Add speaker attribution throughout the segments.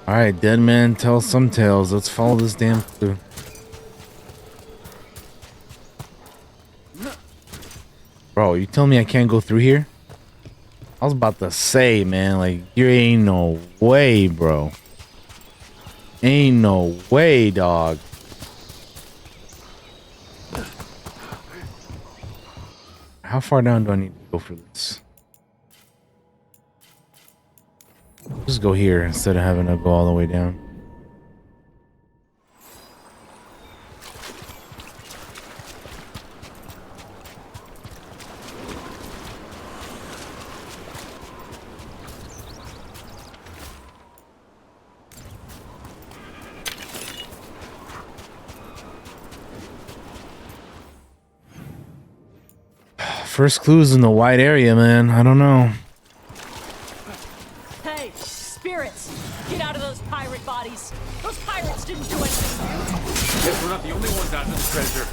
Speaker 1: All right, dead man tells some tales. Let's follow this damn clue. Bro, you tell me I can't go through here? I was about to say, man, like, there ain't no way, bro. Ain't no way, dog. How far down do I need to go for this? Just go here instead of having to go all the way down. First clues in the wide area, man. I don't know.
Speaker 2: Hey, spirits! Get out of those pirate bodies! Those pirates didn't do anything to you!
Speaker 3: Guess we're not the only ones after the treasure.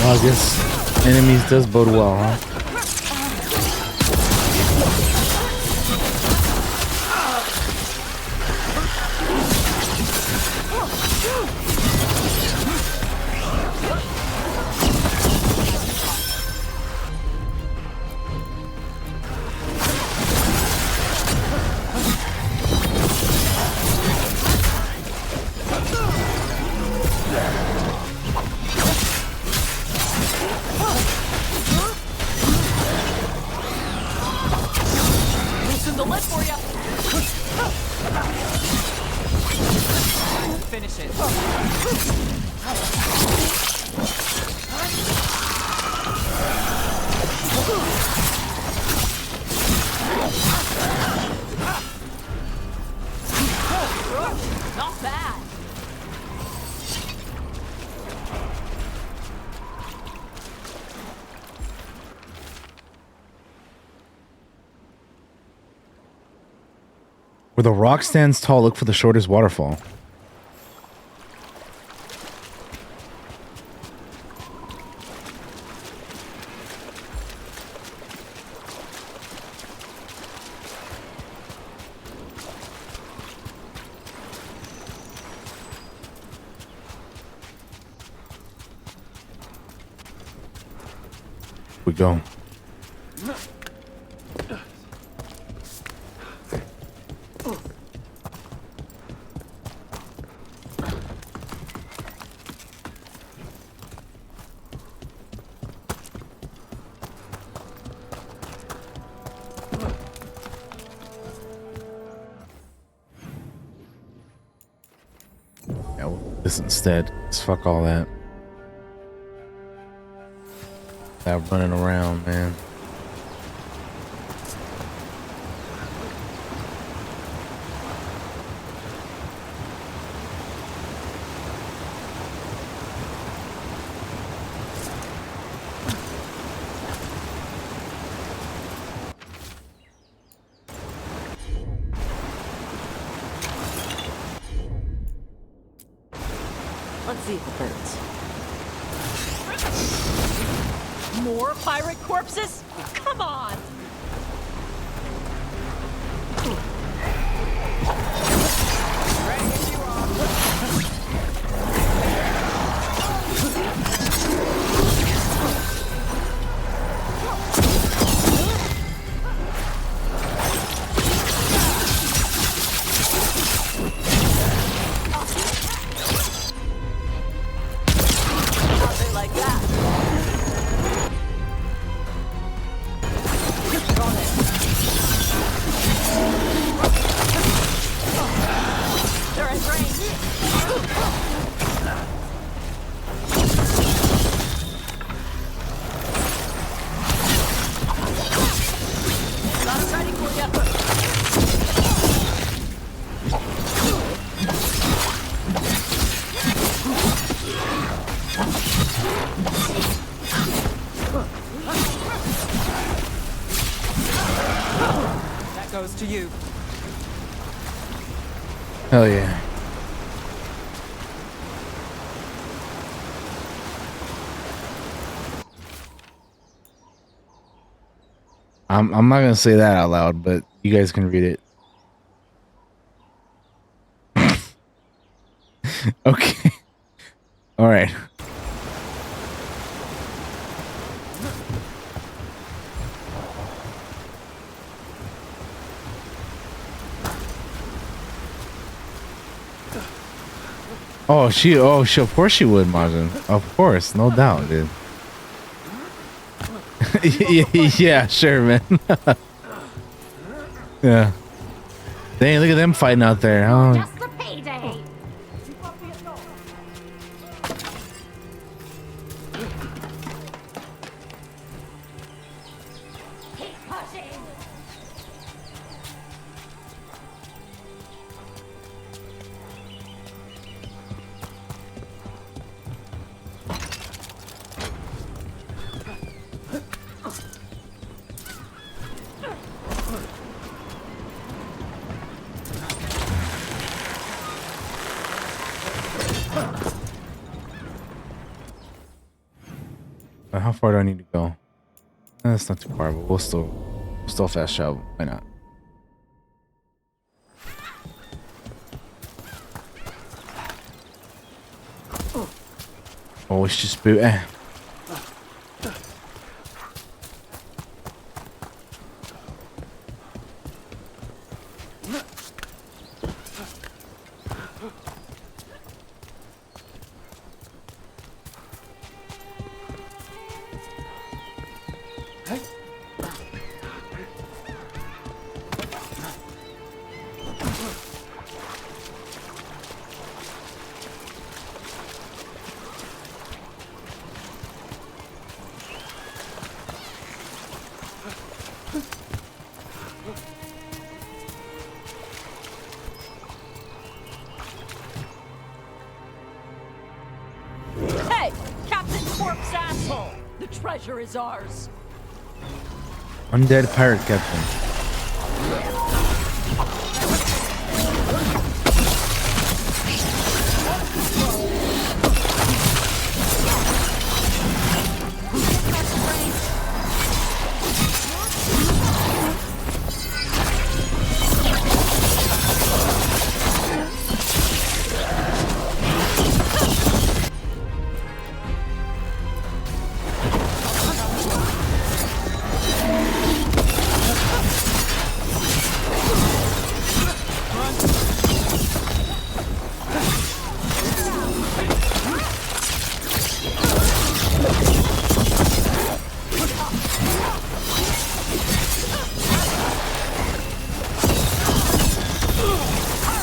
Speaker 1: Well, I guess enemies does bode well, huh?
Speaker 2: Loosen the lid for you! Finish it. Not bad.
Speaker 1: Where the rock stands tall, look for the shortest waterfall. We go. Yeah, we'll do this instead. Let's fuck all that. That running around, man.
Speaker 2: Let's see if it burns. More pirate corpses? Come on! Goes to you.
Speaker 1: Hell yeah. I'm not gonna say that out loud, but you guys can read it. Okay. All right. Of course she would, Majin. Of course, no doubt, dude. Yeah, sure, man. Yeah. Dang, look at them fighting out there. Oh.
Speaker 2: Just the payday. Keep pushing.
Speaker 1: How far do I need to go? That's not too far, but we'll still fast travel. Why not? Oh, it's just boot.
Speaker 2: Hey, Captain Corpse asshole! The treasure is ours.
Speaker 1: Undead pirate captain.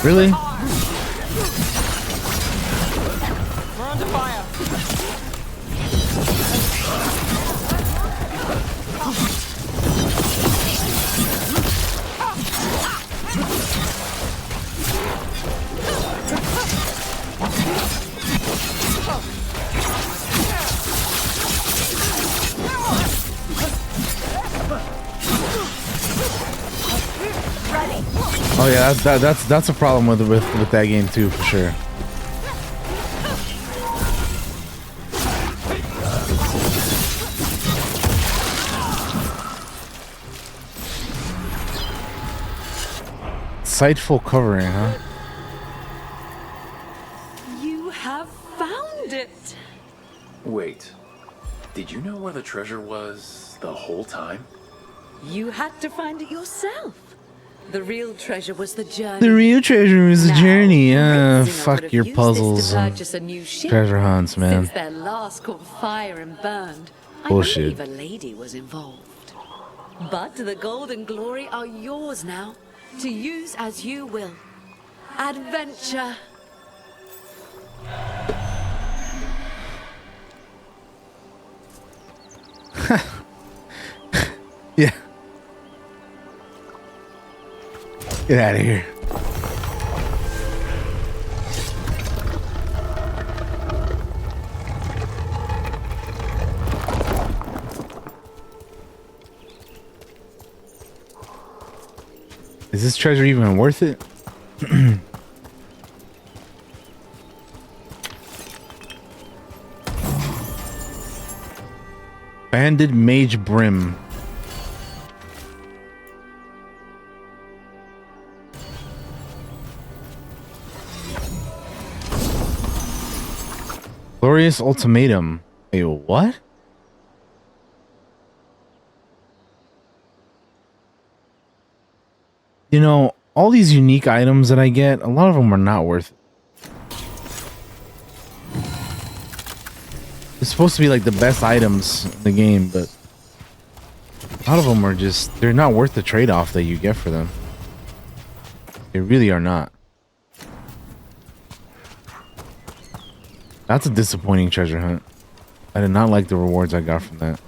Speaker 1: Really?
Speaker 4: We're under fire.
Speaker 1: Oh yeah, that's a problem with that game too, for sure. Sightful covering, huh?
Speaker 4: You have found it.
Speaker 3: Wait, did you know where the treasure was the whole time?
Speaker 4: You had to find it yourself. The real treasure was the journey.
Speaker 1: The real treasure is the
Speaker 4: Now,
Speaker 1: journey.
Speaker 4: Ritzing would
Speaker 1: Fuck
Speaker 4: have
Speaker 1: your
Speaker 4: used this
Speaker 1: puzzles
Speaker 4: to
Speaker 1: and
Speaker 4: purchase a new ship.
Speaker 1: treasure hunts, man.
Speaker 4: Since their last caught fire and burned,
Speaker 1: Bullshit.
Speaker 4: I believe a lady was involved. But the gold and glory are yours now, to use as you will. Adventure.
Speaker 1: Yeah. Get out of here. Is this treasure even worth it? Banded Mage Brim. Glorious ultimatum. Wait, what? You know, all these unique items that I get, a lot of them are not worth it. It's supposed to be like the best items in the game, but a lot of them are just, they're not worth the trade-off that you get for them. They really are not. That's a disappointing treasure hunt. I did not like the rewards I got from that.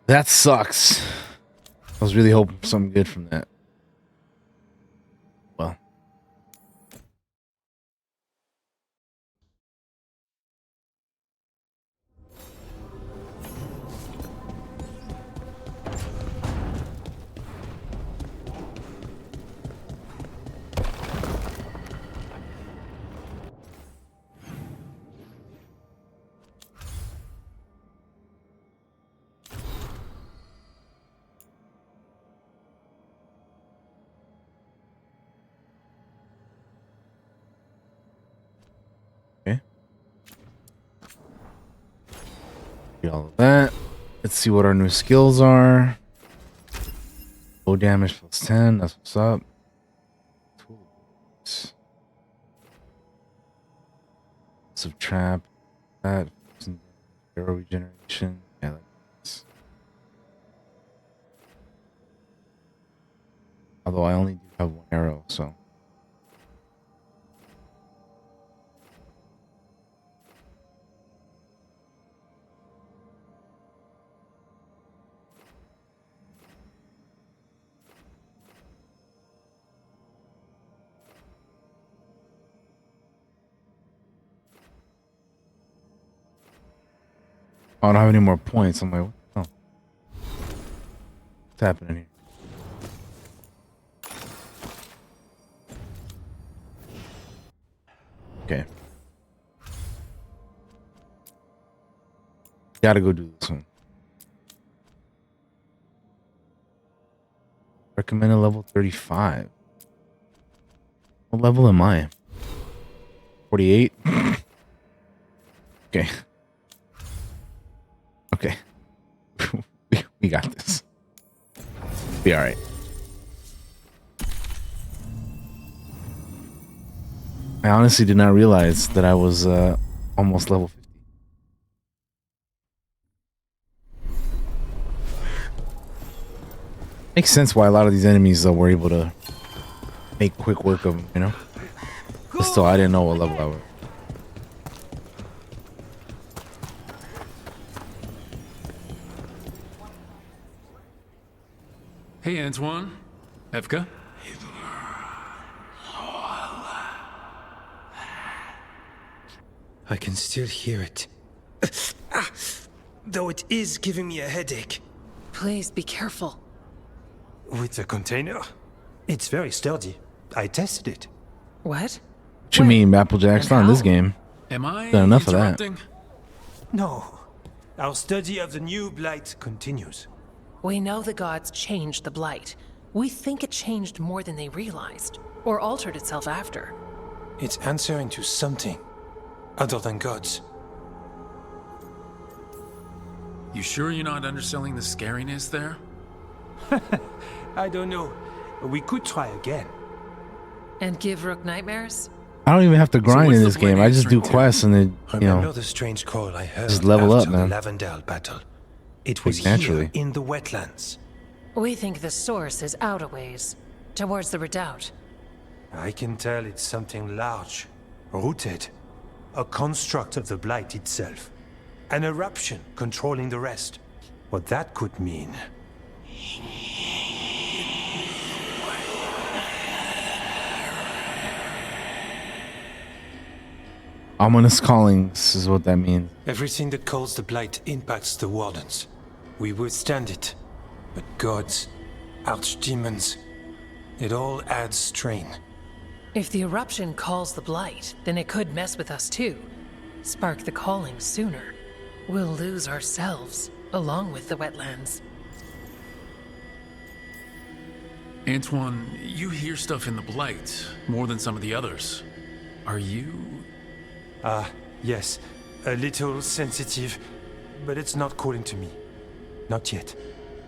Speaker 1: That sucks. I was really hoping for something good from that. Well. Okay. Get all of that. Let's see what our new skills are. Low damage plus 10. That's what's up. Tools. Subtrap that. Arrow regeneration. Yeah, that's. Although I only do have one arrow, so. I don't have any more points. I'm like, what the hell? What's happening here? Okay. Gotta go do this one. Recommended level 35. What level am I? 48? Okay. Okay. we got this. Be alright. I honestly did not realize that I was almost level 50. Makes sense why a lot of these enemies were able to make quick work of them, you know? But still, I didn't know what level I was.
Speaker 3: Hey, Antoine. Evka?
Speaker 5: I can still hear it. Though it is giving me a headache.
Speaker 4: Please be careful.
Speaker 5: With the container? It's very sturdy. I tested it.
Speaker 4: What?
Speaker 1: What you mean, Applejack's not in this game?
Speaker 3: Am I
Speaker 1: Done enough of that.
Speaker 3: interrupting?
Speaker 5: No. Our study of the new blight continues.
Speaker 6: We know the gods changed the Blight. We think it changed more than they realized, or altered itself after.
Speaker 5: It's answering to something other than gods.
Speaker 3: You sure you're not underselling the scariness there?
Speaker 5: I don't know. We could try again.
Speaker 6: And give Rook nightmares?
Speaker 1: I don't even have to grind
Speaker 3: what's
Speaker 1: in
Speaker 3: the
Speaker 1: this game.
Speaker 3: plan
Speaker 1: I just do
Speaker 3: answering to?
Speaker 1: quests and then, you
Speaker 5: Remember
Speaker 1: know,
Speaker 5: the strange call I heard
Speaker 1: just level up,
Speaker 5: after
Speaker 1: man.
Speaker 5: the Lavendale battle? It was
Speaker 1: Naturally.
Speaker 5: here in the wetlands.
Speaker 6: We think the source is out a ways, towards the redoubt.
Speaker 5: I can tell it's something large, rooted. A construct of the Blight itself. An eruption controlling the rest. What that could mean.
Speaker 1: ominous callings is what that means.
Speaker 5: Everything that calls the Blight impacts the Wardens. We withstand it. But gods, archdemons, it all adds strain.
Speaker 6: If the eruption calls the Blight, then it could mess with us too. Spark the calling sooner. We'll lose ourselves, along with the wetlands.
Speaker 3: Antoine, you hear stuff in the Blight more than some of the others. Are you...
Speaker 5: Yes, a little sensitive, but it's not calling to me. Not yet.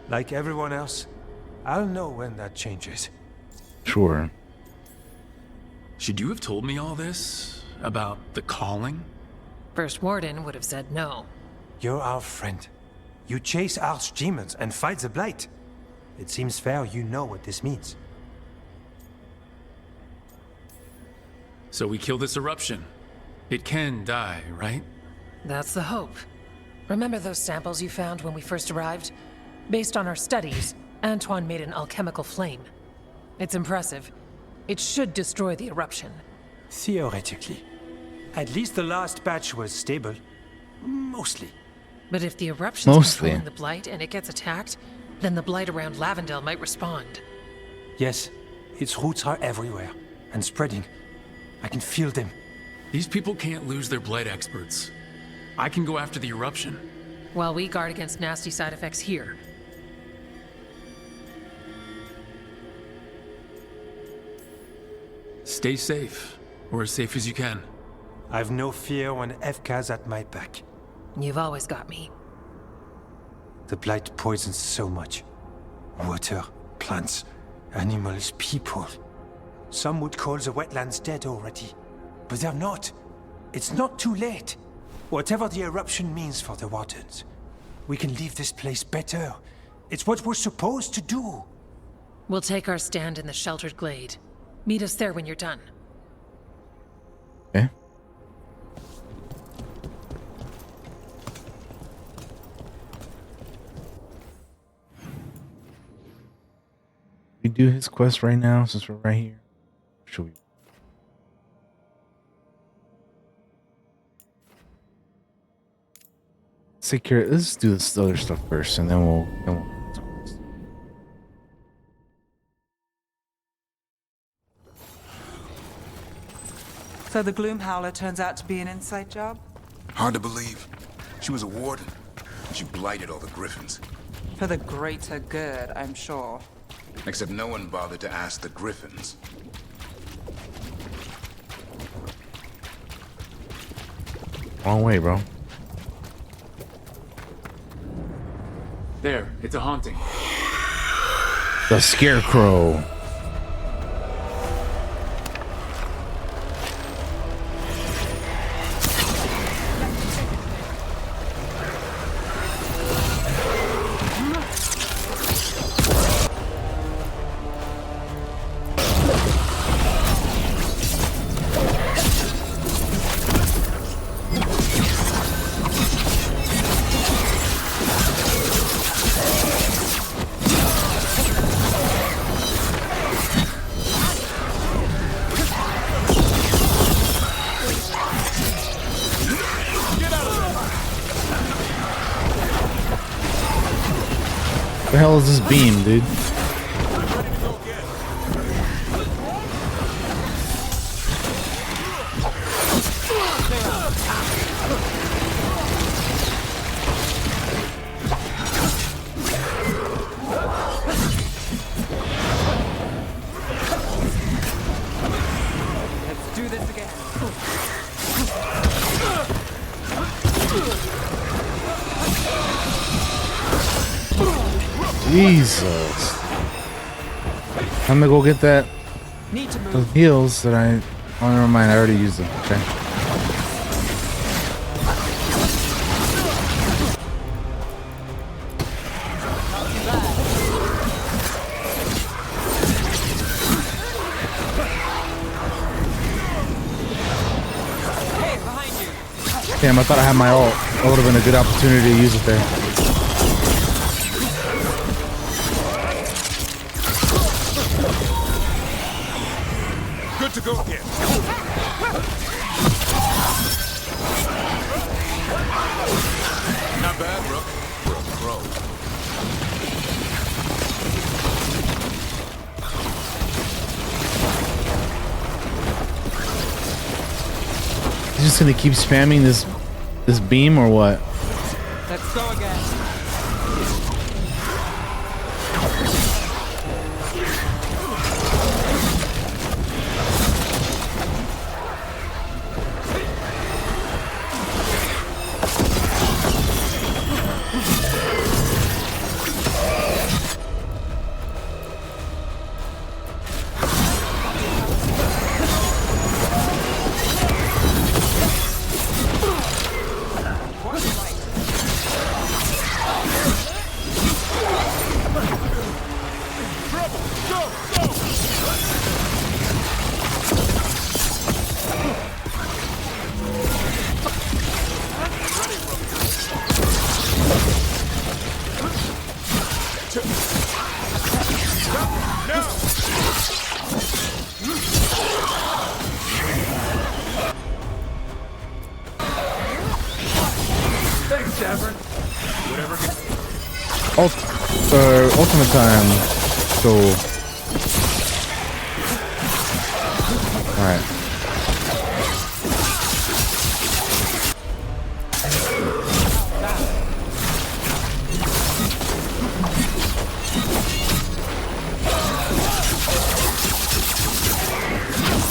Speaker 5: Like everyone else, I'll know when that changes.
Speaker 1: Sure.
Speaker 3: Should you have told me all this? About the calling?
Speaker 6: First Warden would have said no.
Speaker 5: You're our friend. You chase archdemons and fight the Blight. It seems fair you know what this means.
Speaker 3: So we kill this eruption. It can die, right?
Speaker 6: That's the hope. Remember those samples you found when we first arrived? Based on our studies, Antoine made an alchemical flame. It's impressive. It should destroy the eruption.
Speaker 5: Theoretically. At least the last batch was stable. Mostly.
Speaker 6: But if the eruption's
Speaker 1: Mostly.
Speaker 6: controlling the Blight and it gets attacked, then the Blight around Lavendel might respond.
Speaker 5: Yes, its roots are everywhere, and spreading. I can feel them.
Speaker 3: These people can't lose their Blight experts. I can go after the eruption.
Speaker 6: While we guard against nasty side effects here.
Speaker 3: Stay safe, or as safe as you can.
Speaker 5: I've no fear when FK's at my back.
Speaker 6: You've always got me.
Speaker 5: The Blight poisons so much. Water, plants, animals, people. Some would call the wetlands dead already. But they're not. It's not too late. Whatever the eruption means for the Wardens, we can leave this place better. It's what we're supposed to do.
Speaker 6: We'll take our stand in the sheltered glade. Meet us there when you're done.
Speaker 1: Okay. We do his quest right now since we're right here. Should we? Secure. Let's do this other stuff first, and then we'll.
Speaker 7: So the Gloom Howler turns out to be an inside job?
Speaker 8: Hard to believe. She was a warden. She blighted all the Griffins.
Speaker 7: For the greater good, I'm sure.
Speaker 8: Except no one bothered to ask the Griffins.
Speaker 1: Wrong way, bro.
Speaker 3: There, it's a haunting.
Speaker 1: The Scarecrow. What the hell is this beam, dude?
Speaker 7: Let's do this again.
Speaker 1: Jesus. I'm gonna go get that.
Speaker 7: Need to
Speaker 1: Those
Speaker 7: move.
Speaker 1: heals that I. Oh, never mind. I already used them. Okay.
Speaker 7: Hey, behind you.
Speaker 1: Damn, I thought I had my ult. That would have been a good opportunity to use it there.
Speaker 8: Good to go again. Not bad, Rook. For a pro.
Speaker 1: He's just gonna keep spamming this beam or what?
Speaker 7: Let's go again.
Speaker 3: Thanks, Davern. Whatever.
Speaker 1: Ultimate time. So. Alright.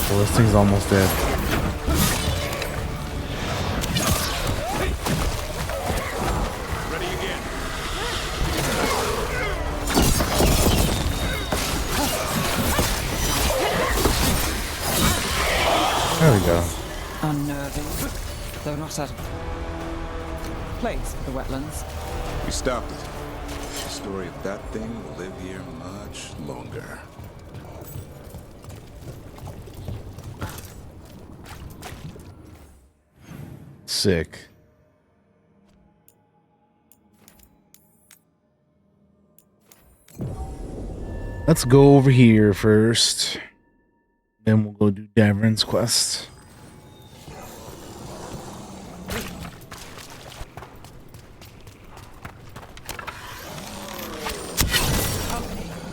Speaker 1: Well, this thing's almost dead.
Speaker 8: Ready again.
Speaker 1: There we go.
Speaker 7: Unnerving. Though not a place for the wetlands.
Speaker 8: We stopped it. The story of that thing will live here much longer.
Speaker 1: Sick. Let's go over here first. Then we'll go do Davern's quest.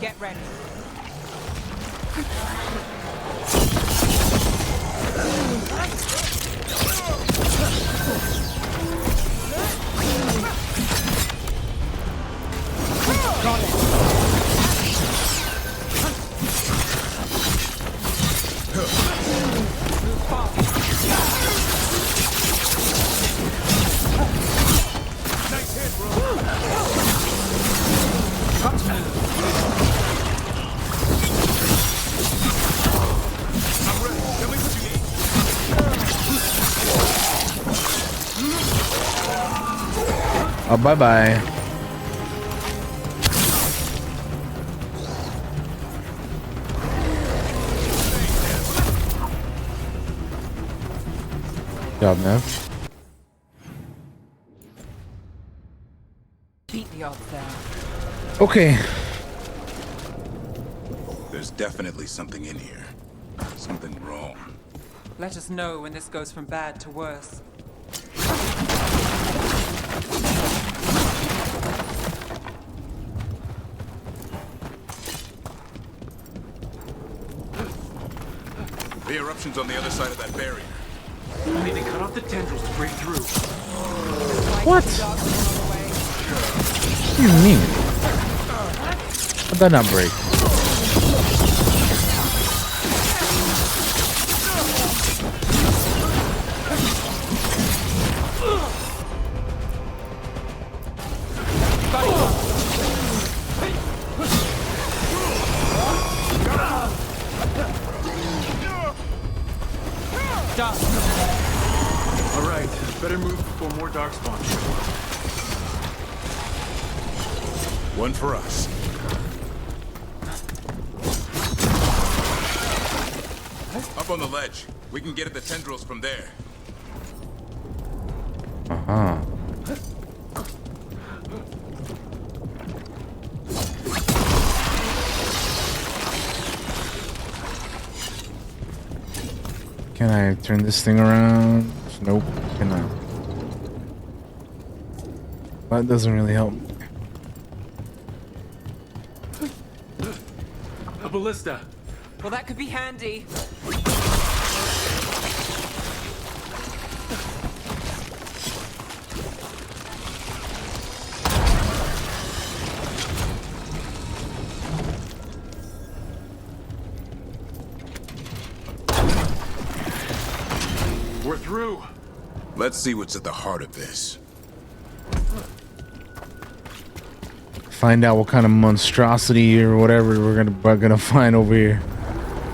Speaker 7: Get ready.
Speaker 1: Oh, bye-bye. Good job, Nev.
Speaker 7: Beat the odds there.
Speaker 1: Okay.
Speaker 8: There's definitely something in here. Something wrong.
Speaker 7: Let us know when this goes from bad to worse.
Speaker 8: The eruption's on the other side of that barrier.
Speaker 3: I need to cut off the tendrils to break through.
Speaker 1: What? What do you mean? How'd that not break?
Speaker 3: Alright, better move before more darkspawn show
Speaker 8: One for us. Up on the ledge. We can get at the tendrils from there.
Speaker 1: Uh-huh. Can I turn this thing around? Nope, cannot. That doesn't really help.
Speaker 3: A ballista.
Speaker 7: Well, that could be handy.
Speaker 3: We're through.
Speaker 8: Let's see what's at the heart of this.
Speaker 1: Find out what kind of monstrosity or whatever we're gonna find over here.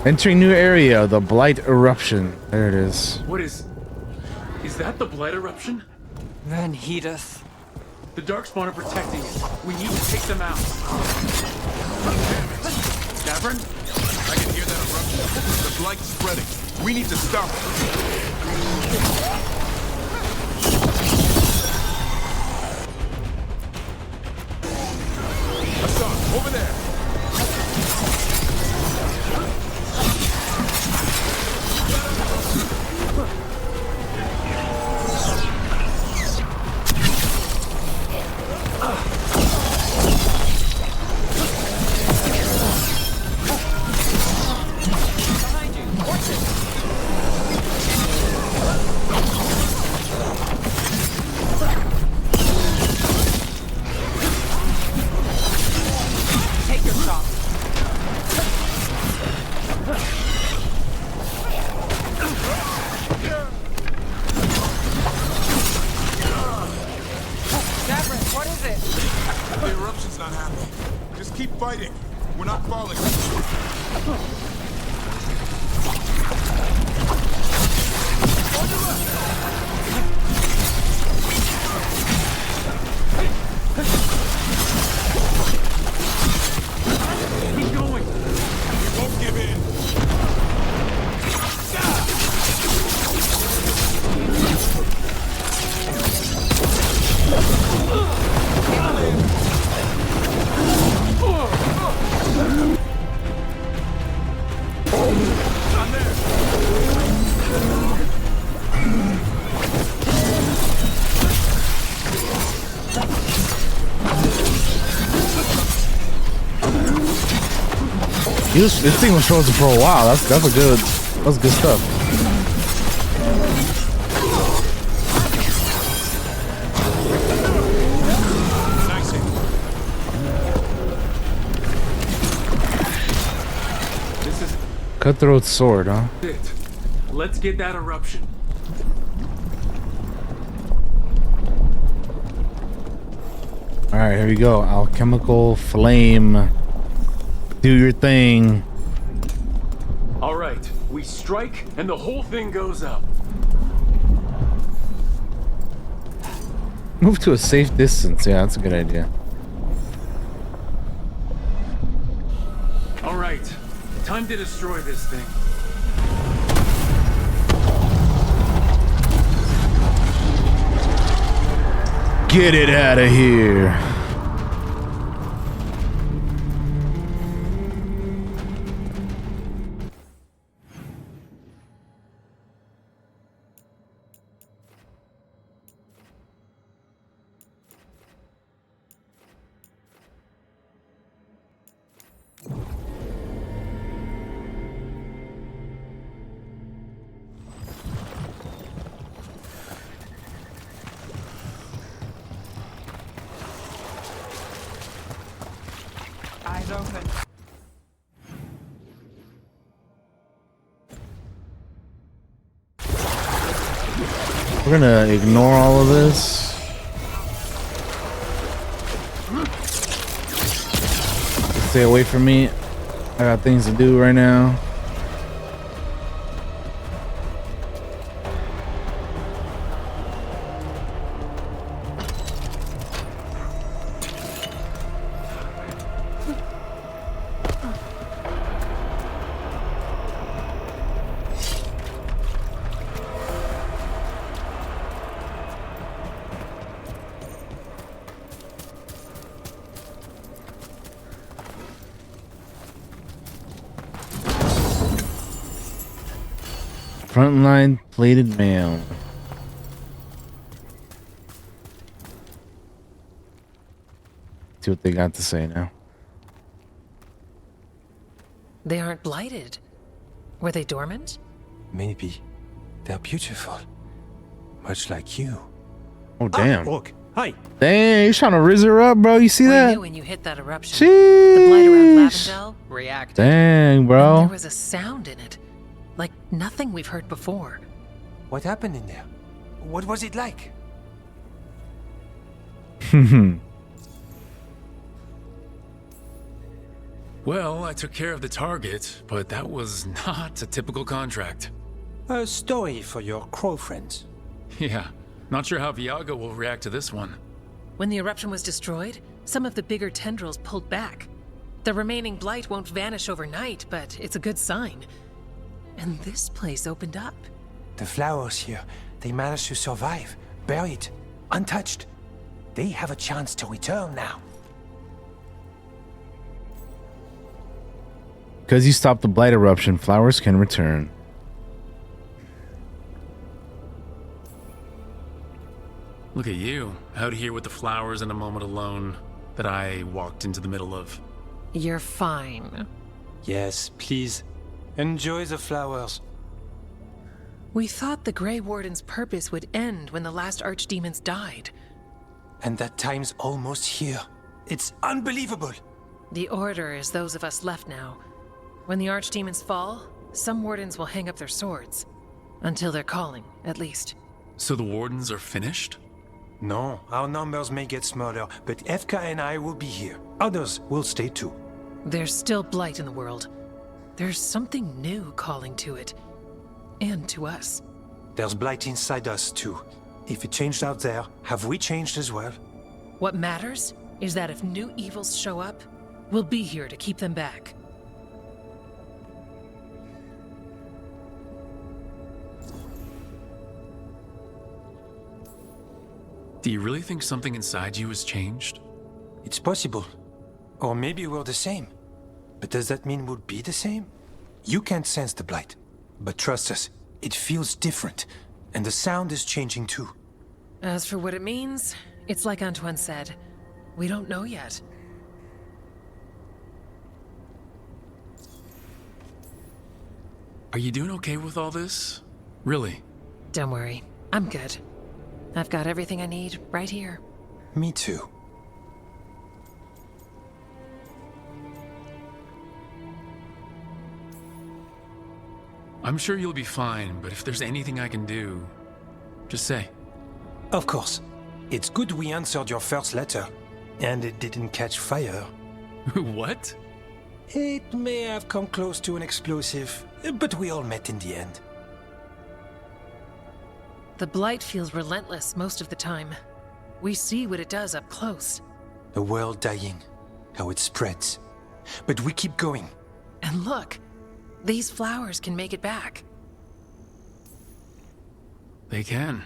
Speaker 1: Entering new area, the Blight Eruption. There it is.
Speaker 3: What is that the Blight Eruption?
Speaker 7: Then heedeth.
Speaker 3: The Darkspawn are protecting it. We need to take them out. Davern?
Speaker 8: I can hear that eruption. The blight's spreading. We need to stop it. Hassan, Over there!
Speaker 7: Behind you. Watch it. Take your shot. Davros, what is it?
Speaker 8: The eruption's not happening. Just keep fighting. We're not falling.
Speaker 3: Keep going.
Speaker 8: We won't give in.
Speaker 1: This thing was frozen for a while. That's good stuff.
Speaker 8: Nice.
Speaker 3: This is
Speaker 1: Cutthroat sword, huh?
Speaker 3: it. Let's get that eruption.
Speaker 1: All right, here we go. Alchemical flame. Do your thing.
Speaker 3: All right, we strike and the whole thing goes up.
Speaker 1: Move to a safe distance. Yeah, that's a good idea.
Speaker 3: All right, time to destroy this thing.
Speaker 1: Get it out of here.
Speaker 7: Eyes open.
Speaker 1: We're gonna ignore all of this. Stay away from me. I got things to do right now. Frontline plated mail. See what they got to say now.
Speaker 6: They aren't blighted. Were they dormant?
Speaker 5: Maybe. They're beautiful. Much like you.
Speaker 1: Oh damn!
Speaker 5: Look, hi.
Speaker 1: Dang, you trying to rizz her up, bro? You see
Speaker 6: I
Speaker 1: that?
Speaker 6: knew when you hit that eruption. The blight around
Speaker 1: Sheesh.
Speaker 6: Lavendel reacted.
Speaker 1: Dang,
Speaker 6: And
Speaker 1: bro.
Speaker 6: there was a sound in it, like nothing we've heard before.
Speaker 5: What happened in there? What was it like?
Speaker 3: Well, I took care of the target, but that was not a typical contract.
Speaker 5: A story for your crow friends.
Speaker 3: Yeah, not sure how Viaga will react to this one.
Speaker 6: When the eruption was destroyed, some of the bigger tendrils pulled back. The remaining blight won't vanish overnight, but it's a good sign. And this place opened up.
Speaker 5: The flowers here, they managed to survive, buried, untouched. They have a chance to return now.
Speaker 1: Because you stopped the blight eruption, flowers can return.
Speaker 3: Look at you, out here with the flowers in a moment alone that I walked into the middle of.
Speaker 6: You're fine.
Speaker 5: Yes, please. Enjoy the flowers.
Speaker 6: We thought the Grey Warden's purpose would end when the last archdemons died.
Speaker 5: And that time's almost here. It's unbelievable.
Speaker 6: The Order is those of us left now. When the archdemons fall, some wardens will hang up their swords. Until their calling, at least.
Speaker 3: So the wardens are finished?
Speaker 5: No, our numbers may get smaller, but Efka and I will be here. Others will stay too.
Speaker 6: There's still blight in the world. There's something new calling to it. And to us.
Speaker 5: There's blight inside us too. If it changed out there, have we changed as well?
Speaker 6: What matters is that if new evils show up, we'll be here to keep them back.
Speaker 3: Do you really think something inside you has changed?
Speaker 5: It's possible. Or maybe we're the same. But does that mean we'll be the same? You can't sense the blight. But trust us, it feels different. And the sound is changing too.
Speaker 6: As for what it means, it's like Antoine said. We don't know yet.
Speaker 3: Are you doing okay with all this? Really?
Speaker 6: Don't worry, I'm good. I've got everything I need right here.
Speaker 5: Me too.
Speaker 3: I'm sure you'll be fine, but if there's anything I can do, just say.
Speaker 5: Of course. It's good we answered your first letter. And it didn't catch fire.
Speaker 3: What?
Speaker 5: It may have come close to an explosive, but we all met in the end.
Speaker 6: The blight feels relentless most of the time. We see what it does up close.
Speaker 5: A world dying, how it spreads. But we keep going.
Speaker 6: And look, these flowers can make it back.
Speaker 3: They can.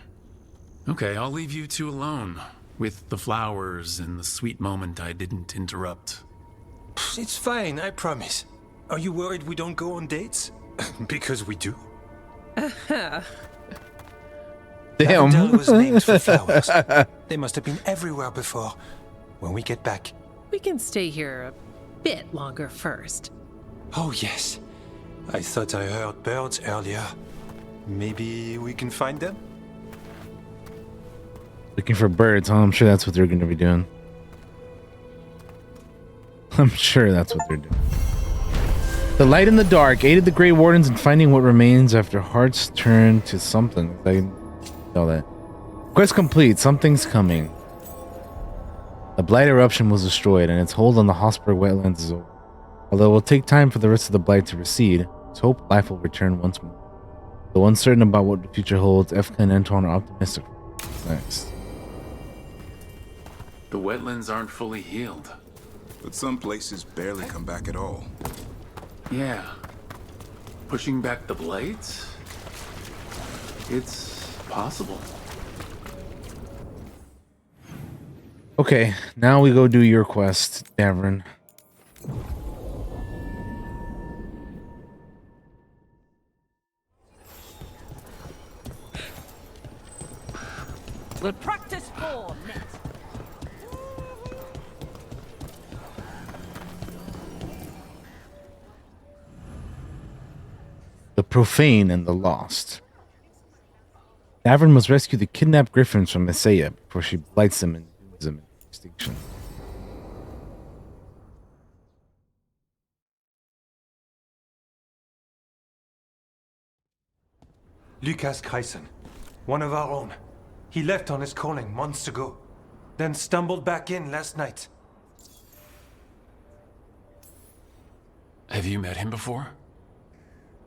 Speaker 3: Okay, I'll leave you two alone, with the flowers and the sweet moment I didn't interrupt.
Speaker 5: It's fine, I promise. Are you worried we don't go on dates? Because we do.
Speaker 1: Damn.
Speaker 5: Lavendel was named for flowers. They must have been everywhere before. When we get back.
Speaker 6: We can stay here a bit longer first.
Speaker 5: Oh yes. I thought I heard birds earlier. Maybe we can find them?
Speaker 1: Looking for birds, huh? I'm sure that's what they're going to be doing. I'm sure that's what they're doing. The light in the dark aided the Grey Wardens in finding what remains after hearts turned to something. I know that. Quest complete. Something's coming. The blight eruption was destroyed, and its hold on the Hossberg wetlands is over. Although it will take time for the rest of the blight to recede, let's hope life will return once more. Though uncertain about what the future holds, Efka and Antoine are optimistic. Nice.
Speaker 3: The wetlands aren't fully healed.
Speaker 8: But some places barely come back at all.
Speaker 3: Yeah. Pushing back the blight? It's possible.
Speaker 1: Okay, now we go do your quest, Davern.
Speaker 2: We'll practice for next.
Speaker 1: The Profane and the Lost. Davern must rescue the kidnapped griffins from Messiah before she blights them and dooms them into extinction.
Speaker 5: Lucas Chryson, one of our own. He left on his calling months ago, then stumbled back in last night.
Speaker 3: Have you met him before?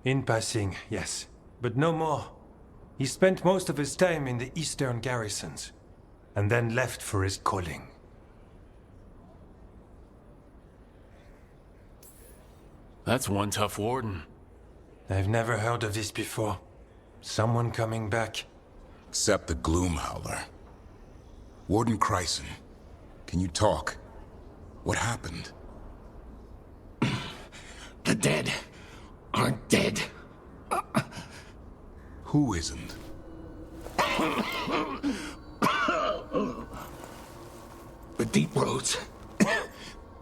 Speaker 5: In passing, yes, but no more. He spent most of his time in the eastern garrisons, and then left for his calling.
Speaker 3: That's one tough warden.
Speaker 5: I've never heard of this before. Someone coming back.
Speaker 8: Except the Gloom Howler. Warden Chryson, can you talk? What happened?
Speaker 9: The dead aren't dead.
Speaker 8: Who isn't?
Speaker 9: The Deep Roads.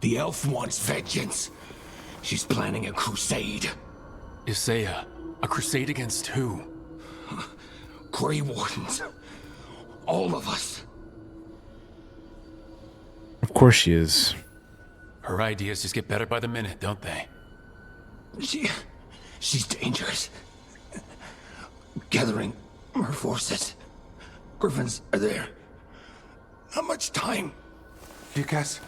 Speaker 9: The elf wants vengeance. She's planning a crusade.
Speaker 3: Isaiah, a crusade against who?
Speaker 9: Grey Wardens. All of us.
Speaker 1: Of course she is.
Speaker 3: Her ideas just get better by the minute, don't they?
Speaker 9: She's dangerous. Gathering her forces. Griffins are there. Not much time.
Speaker 5: Lucas?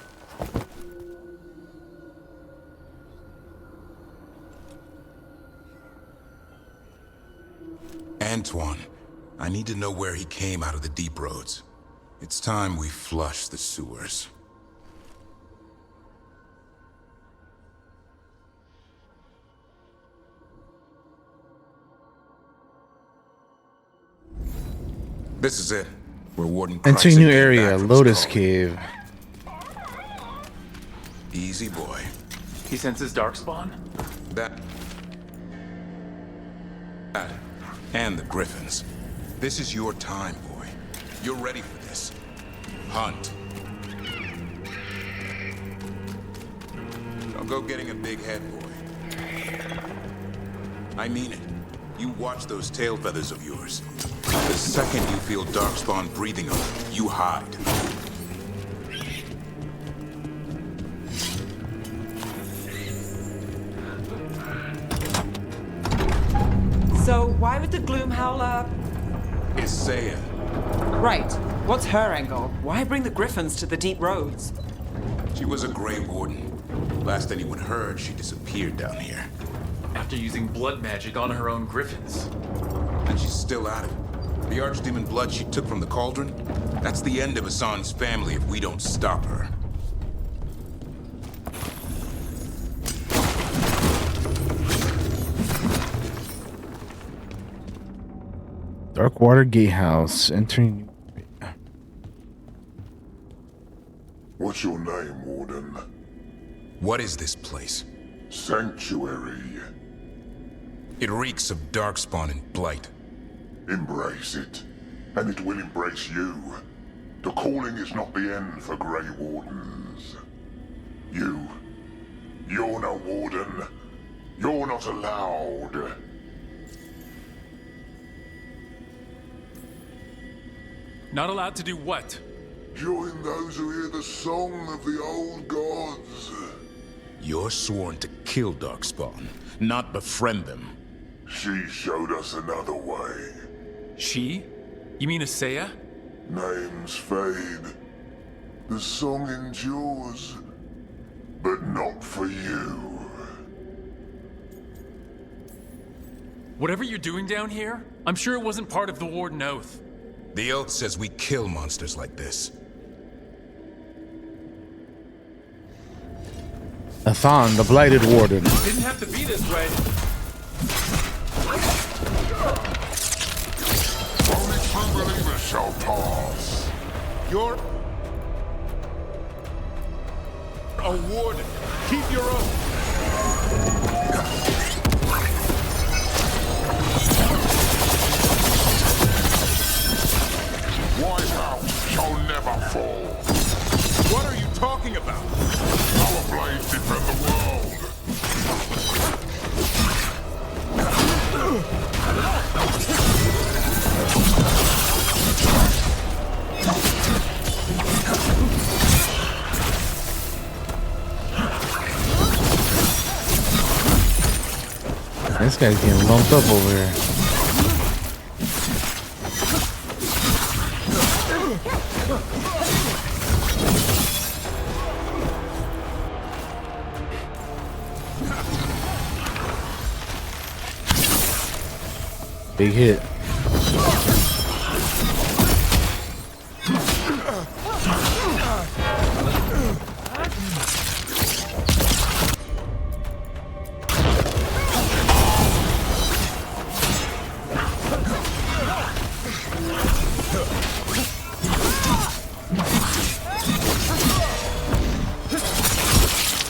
Speaker 8: Antoine, I need to know where he came out of the Deep Roads. It's time we flush the sewers. This is it. Where Warden
Speaker 1: Entering
Speaker 8: Krycek
Speaker 1: new
Speaker 8: came
Speaker 1: area,
Speaker 8: back from
Speaker 1: Lotus
Speaker 8: his
Speaker 1: Cave.
Speaker 8: Easy boy.
Speaker 3: He senses Darkspawn?
Speaker 8: That and the Griffins. This is your time, boy. You're ready for this. Hunt. Don't go getting a big head, boy. I mean it. You watch those tail feathers of yours. The second you feel Darkspawn breathing on them, you hide.
Speaker 7: So, why would the Gloom Howler...
Speaker 8: Isaiah.
Speaker 7: Right. What's her angle? Why bring the Griffins to the Deep Roads?
Speaker 8: She was a Grey Warden. Last anyone heard, she disappeared down here.
Speaker 3: After using blood magic on her own Griffins.
Speaker 8: And she's still at it. The Archdemon blood she took from the cauldron? That's the end of Hassan's family if we don't stop her.
Speaker 1: Darkwater Gatehouse. Entering.
Speaker 10: What's your name, Warden?
Speaker 8: What is this place?
Speaker 10: Sanctuary.
Speaker 8: It reeks of Darkspawn and Blight.
Speaker 10: Embrace it, and it will embrace you. The calling is not the end for Grey Wardens. You're no Warden. You're not allowed.
Speaker 3: Not allowed to do what?
Speaker 10: Join those who hear the song of the old gods.
Speaker 8: You're sworn to kill Darkspawn, not befriend them.
Speaker 10: She showed us another way.
Speaker 3: She? You mean Isaiah?
Speaker 10: Names fade. The song endures. But not for you.
Speaker 3: Whatever you're doing down here, I'm sure it wasn't part of the Warden Oath.
Speaker 8: The oath says we kill monsters like this.
Speaker 1: Athan, the Blighted Warden.
Speaker 3: Didn't have to be this way.
Speaker 10: Only true believers shall pass.
Speaker 8: You're a warden. Keep your oath.
Speaker 10: White House shall never fall.
Speaker 8: What are you talking about?
Speaker 10: Our blades defend the world.
Speaker 1: This guy's getting lumped up over here. Big hit.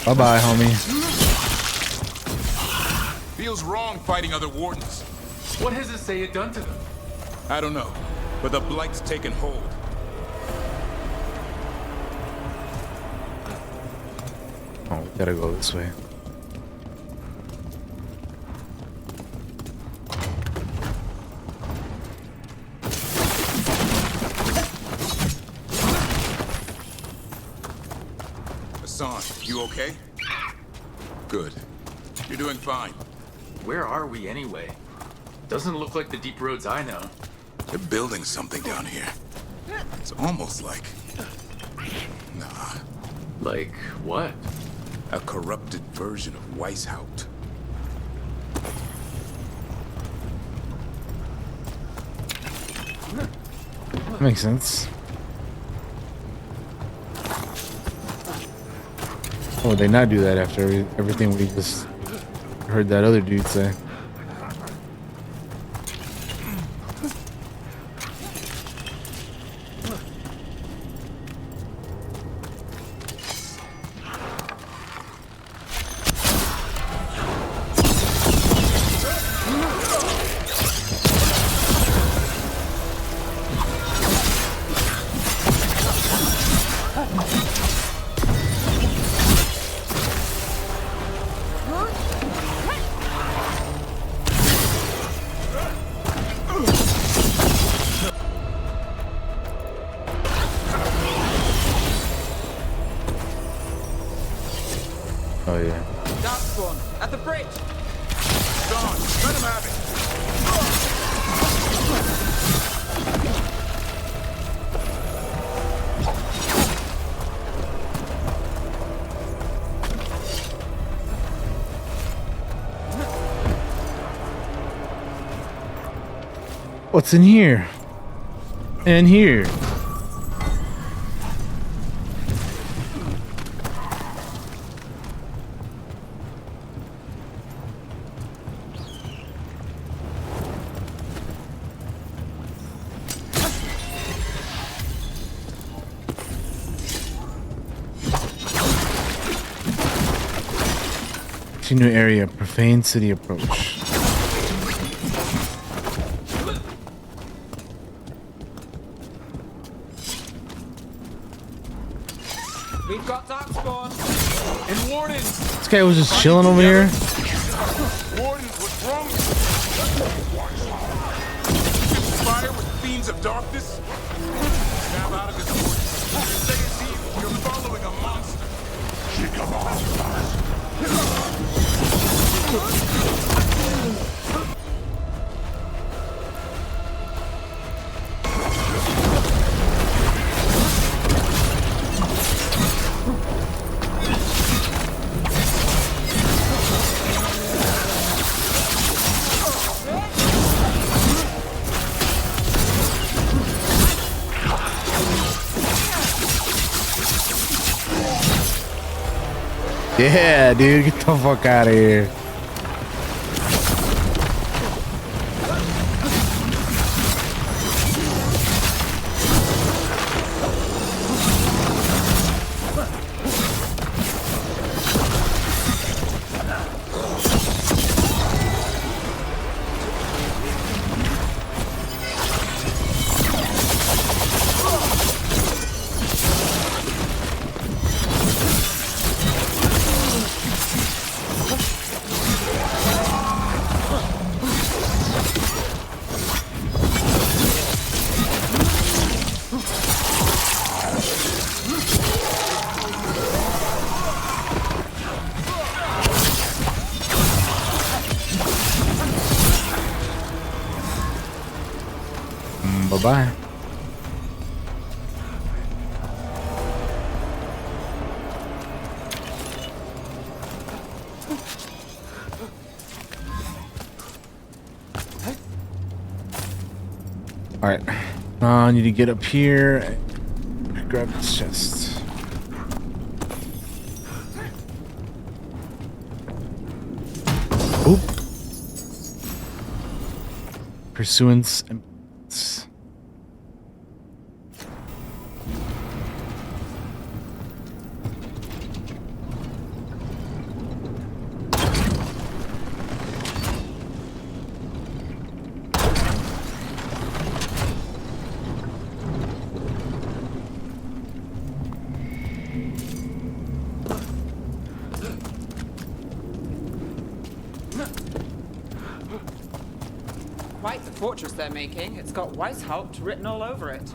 Speaker 1: Bye-bye, homie.
Speaker 8: Feels wrong fighting other wardens.
Speaker 3: What has Isaiah done to them?
Speaker 8: I don't know, but the Blight's taken hold.
Speaker 1: Oh, we gotta go this way.
Speaker 8: Hassan, you okay? Good. You're doing fine.
Speaker 3: Where are we anyway? Doesn't look like the deep roads I know.
Speaker 8: They're building something down here. It's almost like... Nah.
Speaker 3: Like what?
Speaker 8: A corrupted version of Weishaupt.
Speaker 1: Makes sense. Oh, would they not do that after everything we just heard that other dude say? Oh yeah.
Speaker 7: Darkspawn, at the bridge!
Speaker 8: Don, let him have it!
Speaker 1: What's in here? And here. New area, Profane City approach.
Speaker 7: We've got Darkspawn!
Speaker 3: And Wardens!
Speaker 1: This guy was just chilling over here.
Speaker 8: Wardens, what's wrong? Fire with fiends of darkness? Snap out of this ward. Say it's evil. You're following a monster.
Speaker 1: Yeah, dude, get the fuck out of here. Bye-bye. All right. I need to get up here and grab this chest. Oop. Pursuance and
Speaker 7: Quite the fortress they're making. It's got Weishaupt written all over it.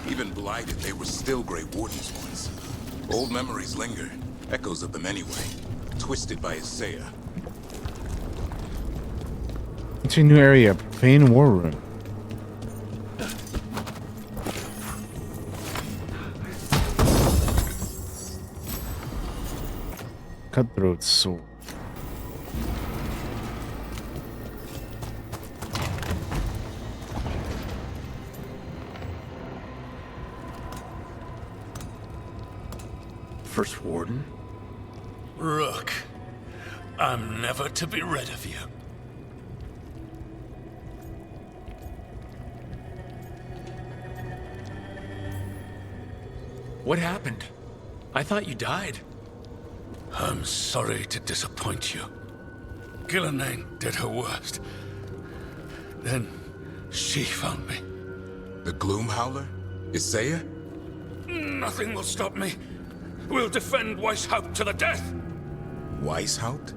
Speaker 8: Even blighted, they were still Grey Wardens once. Old memories linger, echoes of them anyway, twisted by Isaiah.
Speaker 1: It's a new area, Profane War Room. Cutthroat sword.
Speaker 11: First Warden? Rook, I'm never to be rid of you.
Speaker 3: What happened? I thought you died.
Speaker 11: I'm sorry to disappoint you. Gillenane did her worst. Then she found me.
Speaker 8: The Gloom Howler? Isaiah?
Speaker 11: Nothing will stop me. We'll defend Weishaupt to the death.
Speaker 8: Weishaupt?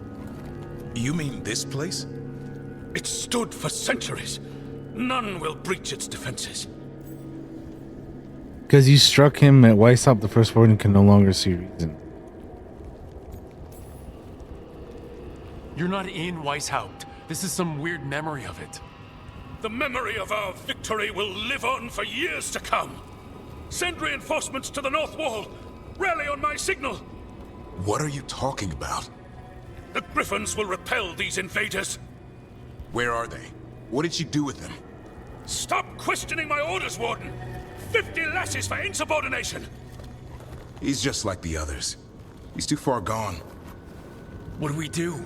Speaker 8: You mean this place?
Speaker 11: It stood for centuries. None will breach its defenses.
Speaker 1: Because you struck him at Weishaupt, the First Warden can no longer see reason.
Speaker 3: You're not in Weishaupt. This is some weird memory of it.
Speaker 11: The memory of our victory will live on for years to come. Send reinforcements to the North Wall. Rally on my signal.
Speaker 8: What are you talking about?
Speaker 11: The Griffins will repel these invaders.
Speaker 8: Where are they? What did you do with them?
Speaker 11: Stop questioning my orders, Warden. 50 lashes for insubordination.
Speaker 8: He's just like the others. He's too far gone.
Speaker 3: What do we do?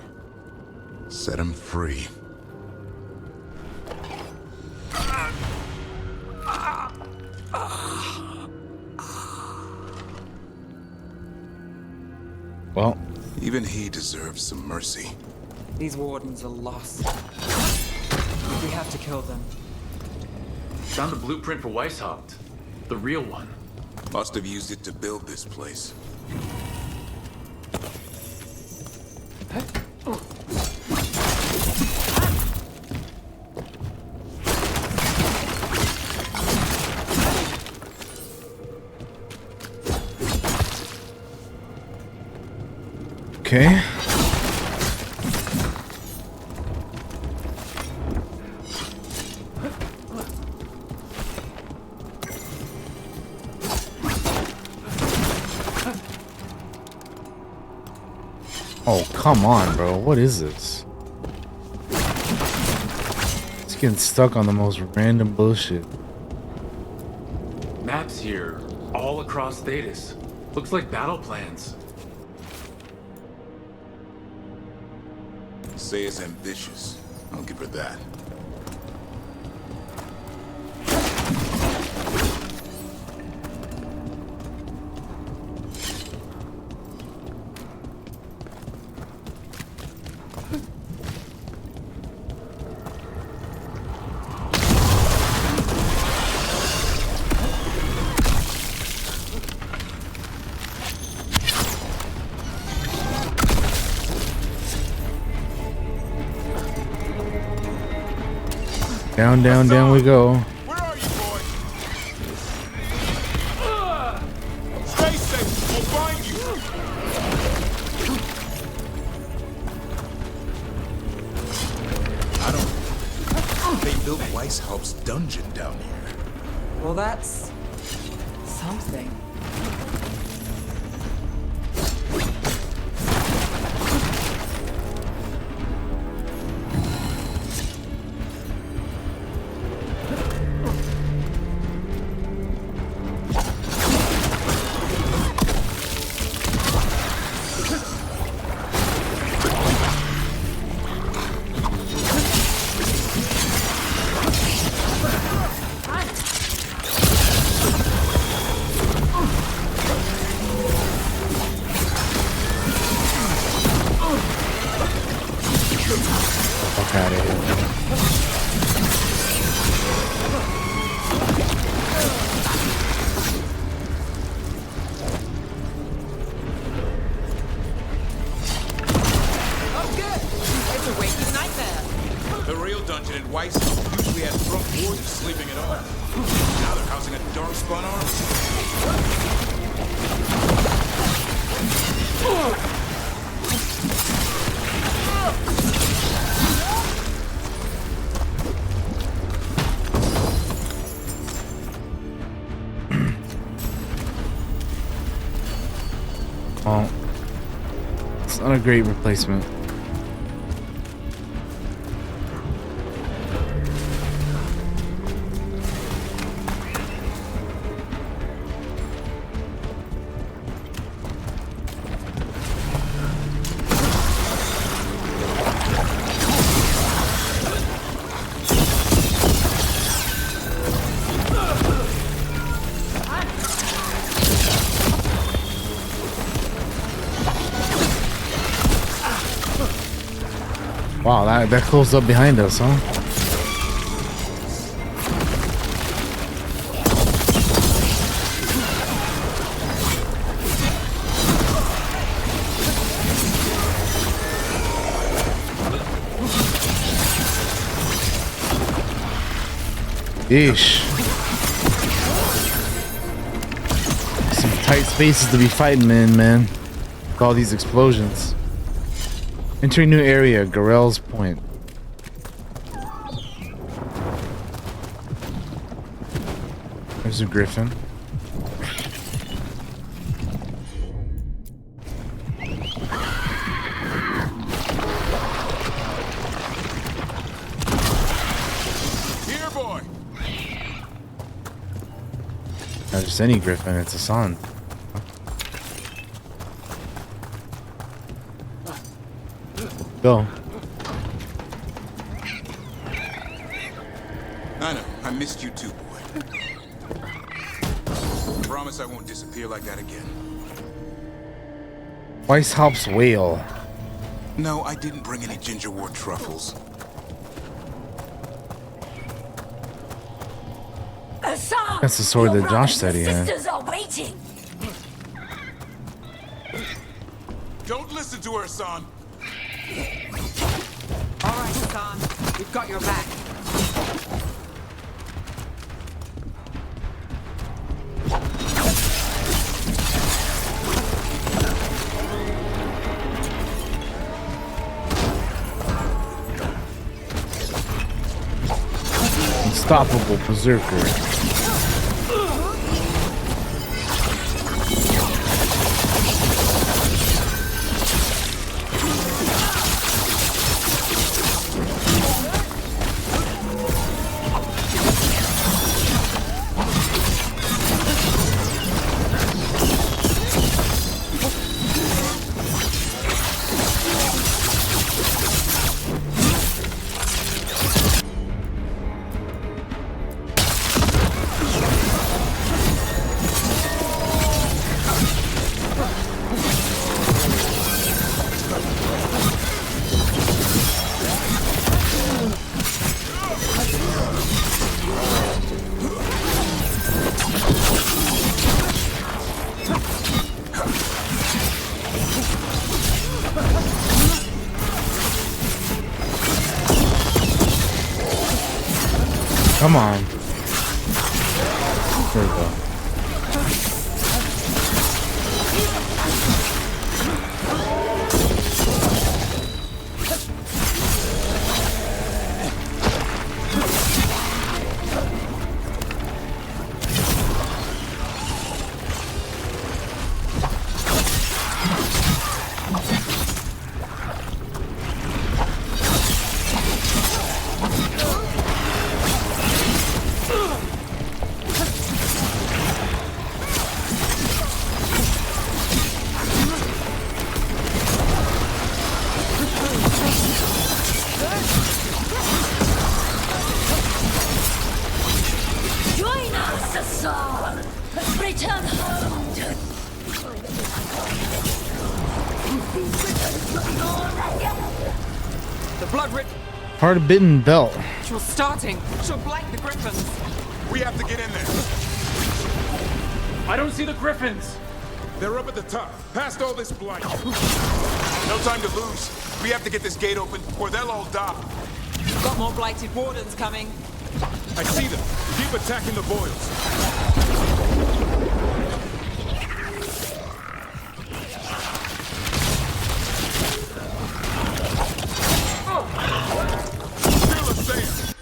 Speaker 8: Set him free.
Speaker 1: Well,
Speaker 8: even he deserves some mercy.
Speaker 7: These wardens are lost. We have to kill them.
Speaker 3: Found the blueprint for Weishaupt. The real one.
Speaker 8: Must have used it to build this place.
Speaker 1: okay. Oh, come on, bro. What is this? It's getting stuck on the most random bullshit.
Speaker 3: Maps here, all across Thetis. Looks like battle plans.
Speaker 8: Isaiah's ambitious. I'll give her that.
Speaker 1: Down, down, down we go.
Speaker 12: Where are you, boy? Stay safe. We'll find you.
Speaker 8: I don't... They built Weishaupt's dungeon down here.
Speaker 7: Well, that's... something.
Speaker 8: dungeon in Weiss usually had drunk warriors sleeping it off. Now they're housing a darkspawn army.
Speaker 1: Oh, it's not a great replacement. Wow, that closed up behind us, huh? Yeesh. Some tight spaces to be fighting in, man. With all these explosions. Entering new area, Garel's Point. There's a griffin.
Speaker 8: Here, boy.
Speaker 1: Not just any griffin, it's a son. Go.
Speaker 8: I know. I missed you too, boy. Promise I won't disappear like that again.
Speaker 1: Weishaupt's whale.
Speaker 8: No, I didn't bring any gingerwort truffles.
Speaker 2: Assad!
Speaker 1: That's the sword
Speaker 2: Your
Speaker 1: that Josh
Speaker 2: brothers
Speaker 1: said he
Speaker 2: and
Speaker 1: had.
Speaker 2: sisters are waiting.
Speaker 8: Don't listen to her, son.
Speaker 7: All right, Hassan. We've got your back.
Speaker 1: Unstoppable berserker. Come on. There we go.
Speaker 2: Join us, Assad! Return home to...
Speaker 7: The blood-rid...
Speaker 1: Hard-bitten belt.
Speaker 7: She'll starting. She'll blank the griffins.
Speaker 8: We have to get in there.
Speaker 12: I don't see the griffins.
Speaker 8: They're up at the top, past all this blight. No time to lose. We have to get this gate open, or they'll all die.
Speaker 7: Got more blighted wardens coming.
Speaker 12: I see them. Keep attacking the boils. Feel the sand.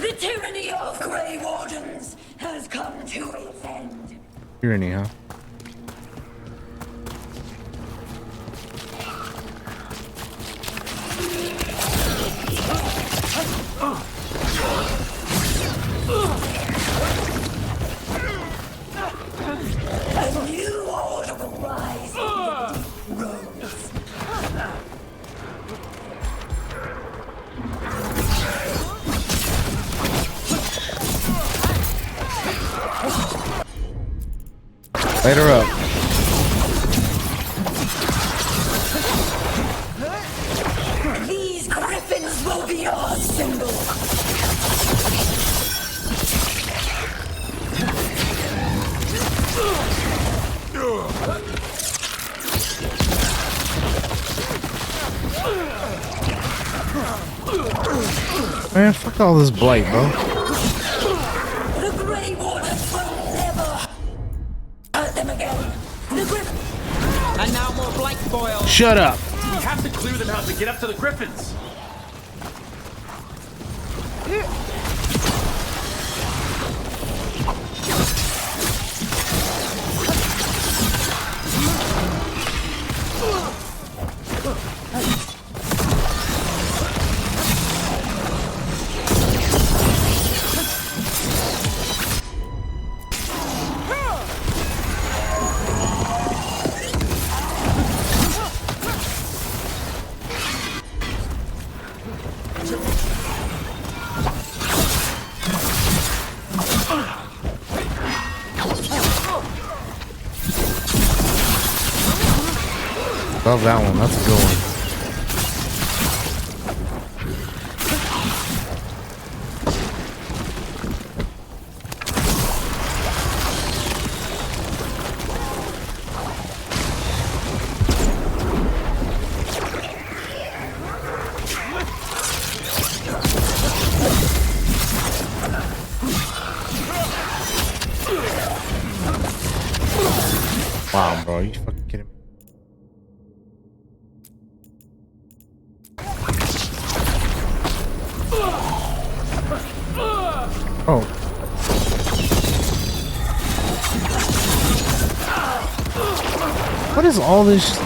Speaker 4: The tyranny of Grey Wardens has come to its end.
Speaker 1: Tyranny, huh?
Speaker 4: A new order will rise from the deep roads.
Speaker 1: Light her up.
Speaker 4: These griffins will be our symbol.
Speaker 1: Man, fuck all this blight, bro.
Speaker 4: The Grey Wardens will never hurt them again. The griffins.
Speaker 7: And now more blight boils.
Speaker 1: Shut up.
Speaker 13: We have to clear them out to get up to the griffins.
Speaker 1: Love that one. That's a good one. Wow, bro. You fucking kidding me? Oh. What is all this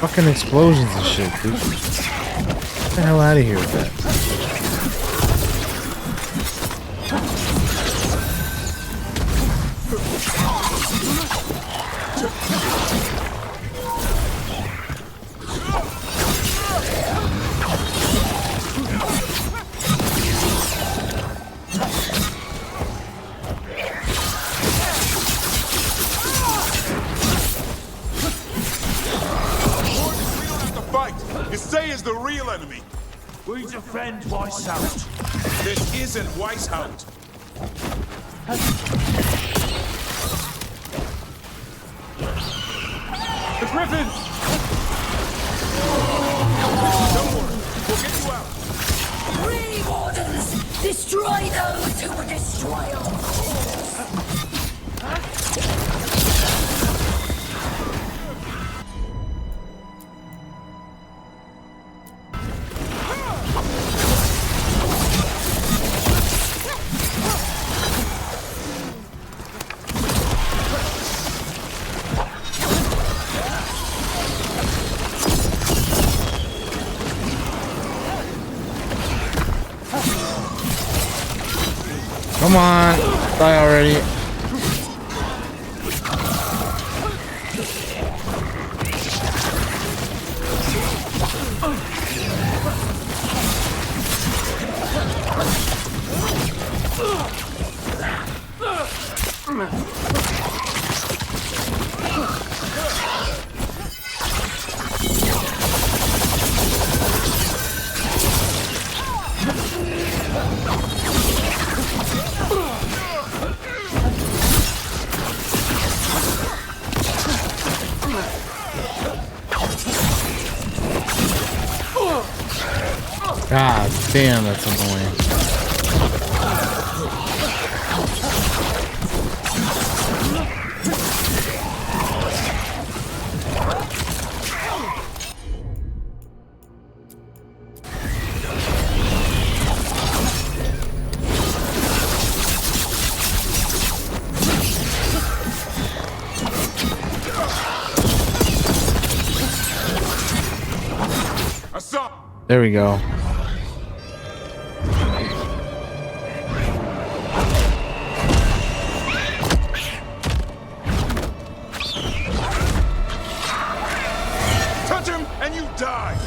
Speaker 1: fucking explosions and shit, dude? Get the hell out of here with that.
Speaker 12: The real enemy.
Speaker 13: We defend Weishout.
Speaker 12: This isn't Weishout.
Speaker 13: The griffins!
Speaker 12: Don't worry, we'll get you out.
Speaker 4: Grey Wardens, destroy those who will destroy us.
Speaker 1: Come on, die already. God damn, that's annoying. There we go.
Speaker 12: Touch him and you die!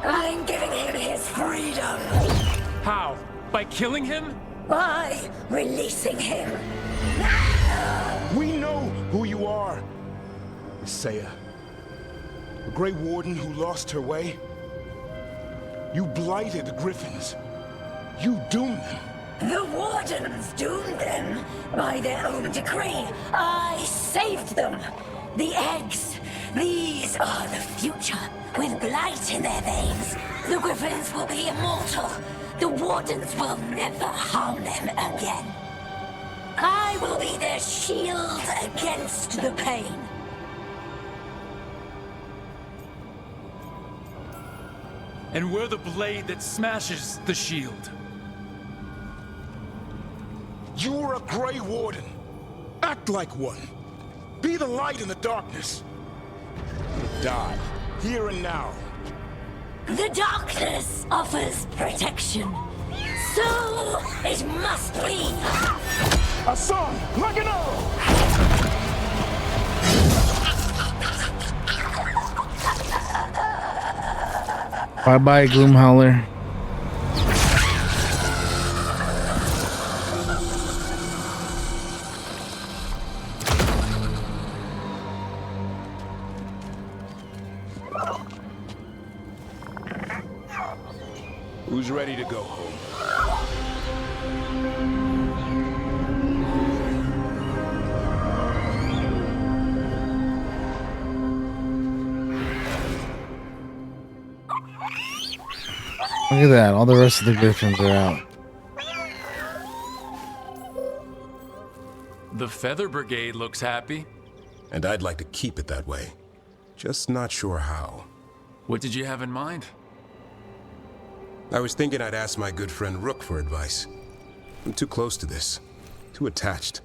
Speaker 14: I'm giving him his freedom.
Speaker 13: How? By killing him?
Speaker 14: By releasing him.
Speaker 12: We know who you are. Saya. The Grey Warden who lost her way. You blighted the Griffins. You doomed them.
Speaker 14: The Wardens doomed them by their own decree. I saved them. The eggs. These are the future. With blight in their veins, the Griffins will be immortal. The Wardens will never harm them again. I will be their shield against the pain.
Speaker 13: And we're the blade that smashes the shield.
Speaker 12: You're a Grey Warden. Act like one. Be the light in the darkness. Die, here and now.
Speaker 14: The darkness offers protection. So it must be.
Speaker 12: Hassan, like an arrow!
Speaker 1: Bye-bye, Gloomhowler.
Speaker 12: Who's ready to go home?
Speaker 1: Look at that. All the rest of the Griffins are out.
Speaker 3: The Feather Brigade looks happy.
Speaker 15: And I'd like to keep it that way. Just not sure how.
Speaker 3: What did you have in mind?
Speaker 15: I was thinking I'd ask my good friend Rook for advice. I'm too close to this. Too attached.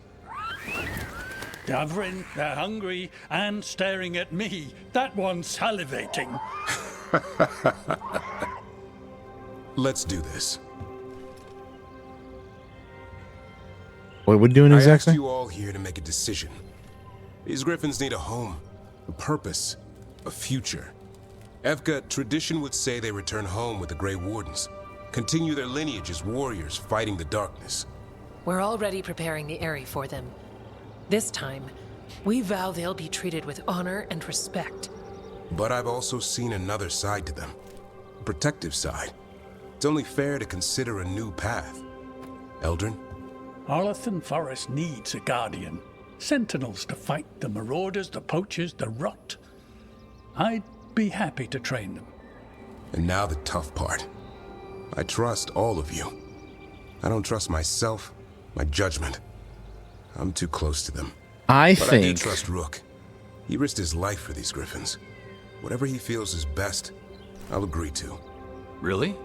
Speaker 16: Davrin, they're hungry and staring at me. That one's salivating.
Speaker 15: Let's do this.
Speaker 1: What are we doing exactly?
Speaker 15: I asked you all here to make a decision. These Griffins need a home, a purpose, a future. Evka, tradition would say they return home with the Grey Wardens. Continue their lineage as warriors fighting the darkness.
Speaker 6: We're already preparing the Eyrie for them. This time, we vow they'll be treated with honor and respect.
Speaker 15: But I've also seen another side to them. A protective side. It's only fair to consider a new path. Eldrin?
Speaker 16: Arlathan Forest needs a guardian. Sentinels to fight the marauders, the poachers, the rot. I'd be happy to train them.
Speaker 15: And now the tough part. I trust all of you. I don't trust myself, my judgment. I'm too close to them. But I do trust Rook. He risked his life for these Griffins. Whatever he feels is best, I'll agree to.
Speaker 3: Really?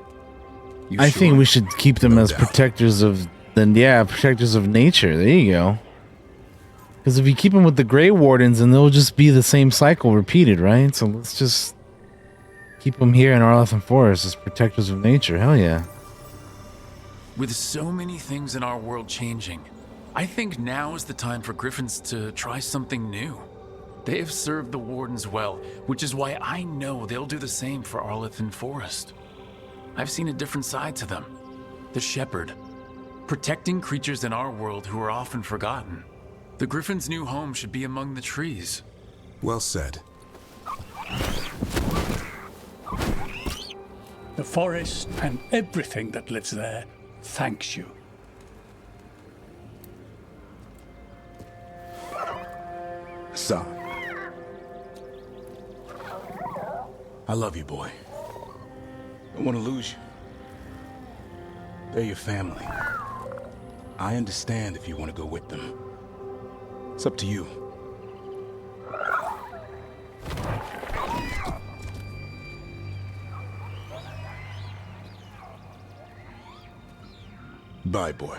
Speaker 1: I think we should keep them as protectors of, protectors of nature. There you go. Because if you keep them with the Grey Wardens, then they'll just be the same cycle repeated, right? So let's just keep them here in Arlathan Forest as protectors of nature. Hell yeah.
Speaker 3: With so many things in our world changing, I think now is the time for Griffins to try something new. They have served the Wardens well, which is why I know they'll do the same for Arlathan Forest. I've seen a different side to them. The Shepherd. Protecting creatures in our world who are often forgotten. The Griffin's new home should be among the trees.
Speaker 15: Well said.
Speaker 16: The forest and everything that lives there thanks you.
Speaker 12: Son. I love you, boy. Don't want to lose you. They're your family. I understand if you want to go with them. It's up to you. Bye, boy.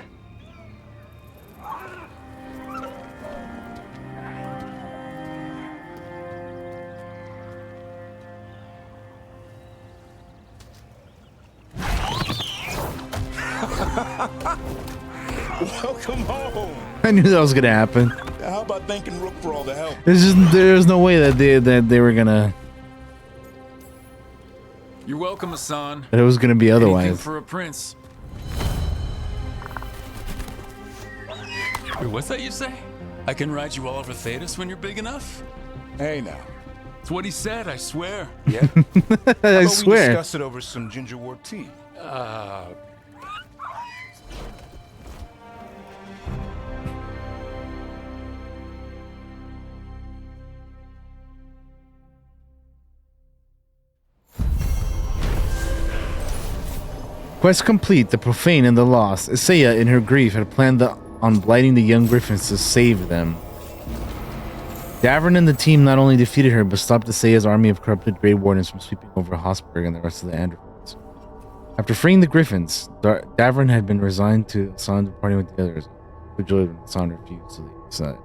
Speaker 12: Welcome home.
Speaker 1: I knew that was gonna happen.
Speaker 12: How about thanking Rook for all the help?
Speaker 1: There's no way that they were gonna.
Speaker 3: You're welcome, Hassan.
Speaker 1: That it was gonna be otherwise.
Speaker 3: Anything for a prince. Wait, what's that you say? I can ride you all over Thetis when you're big enough?
Speaker 12: Hey now.
Speaker 3: It's what he said, I swear.
Speaker 12: Yeah?
Speaker 1: I
Speaker 12: We
Speaker 1: swear.
Speaker 12: discuss it over some ginger wort tea.
Speaker 1: Quest complete. The Profane and the Lost. Isaiah, in her grief, had planned on blighting the young Griffins to save them. Davern and the team not only defeated her, but stopped Isaiah's army of corrupted Grey Wardens from sweeping over Hosberg and the rest of the Androids. After freeing the Griffins, Davern had been resigned to Hassan departing with the others. Joyed when Hassan refused to leave his side.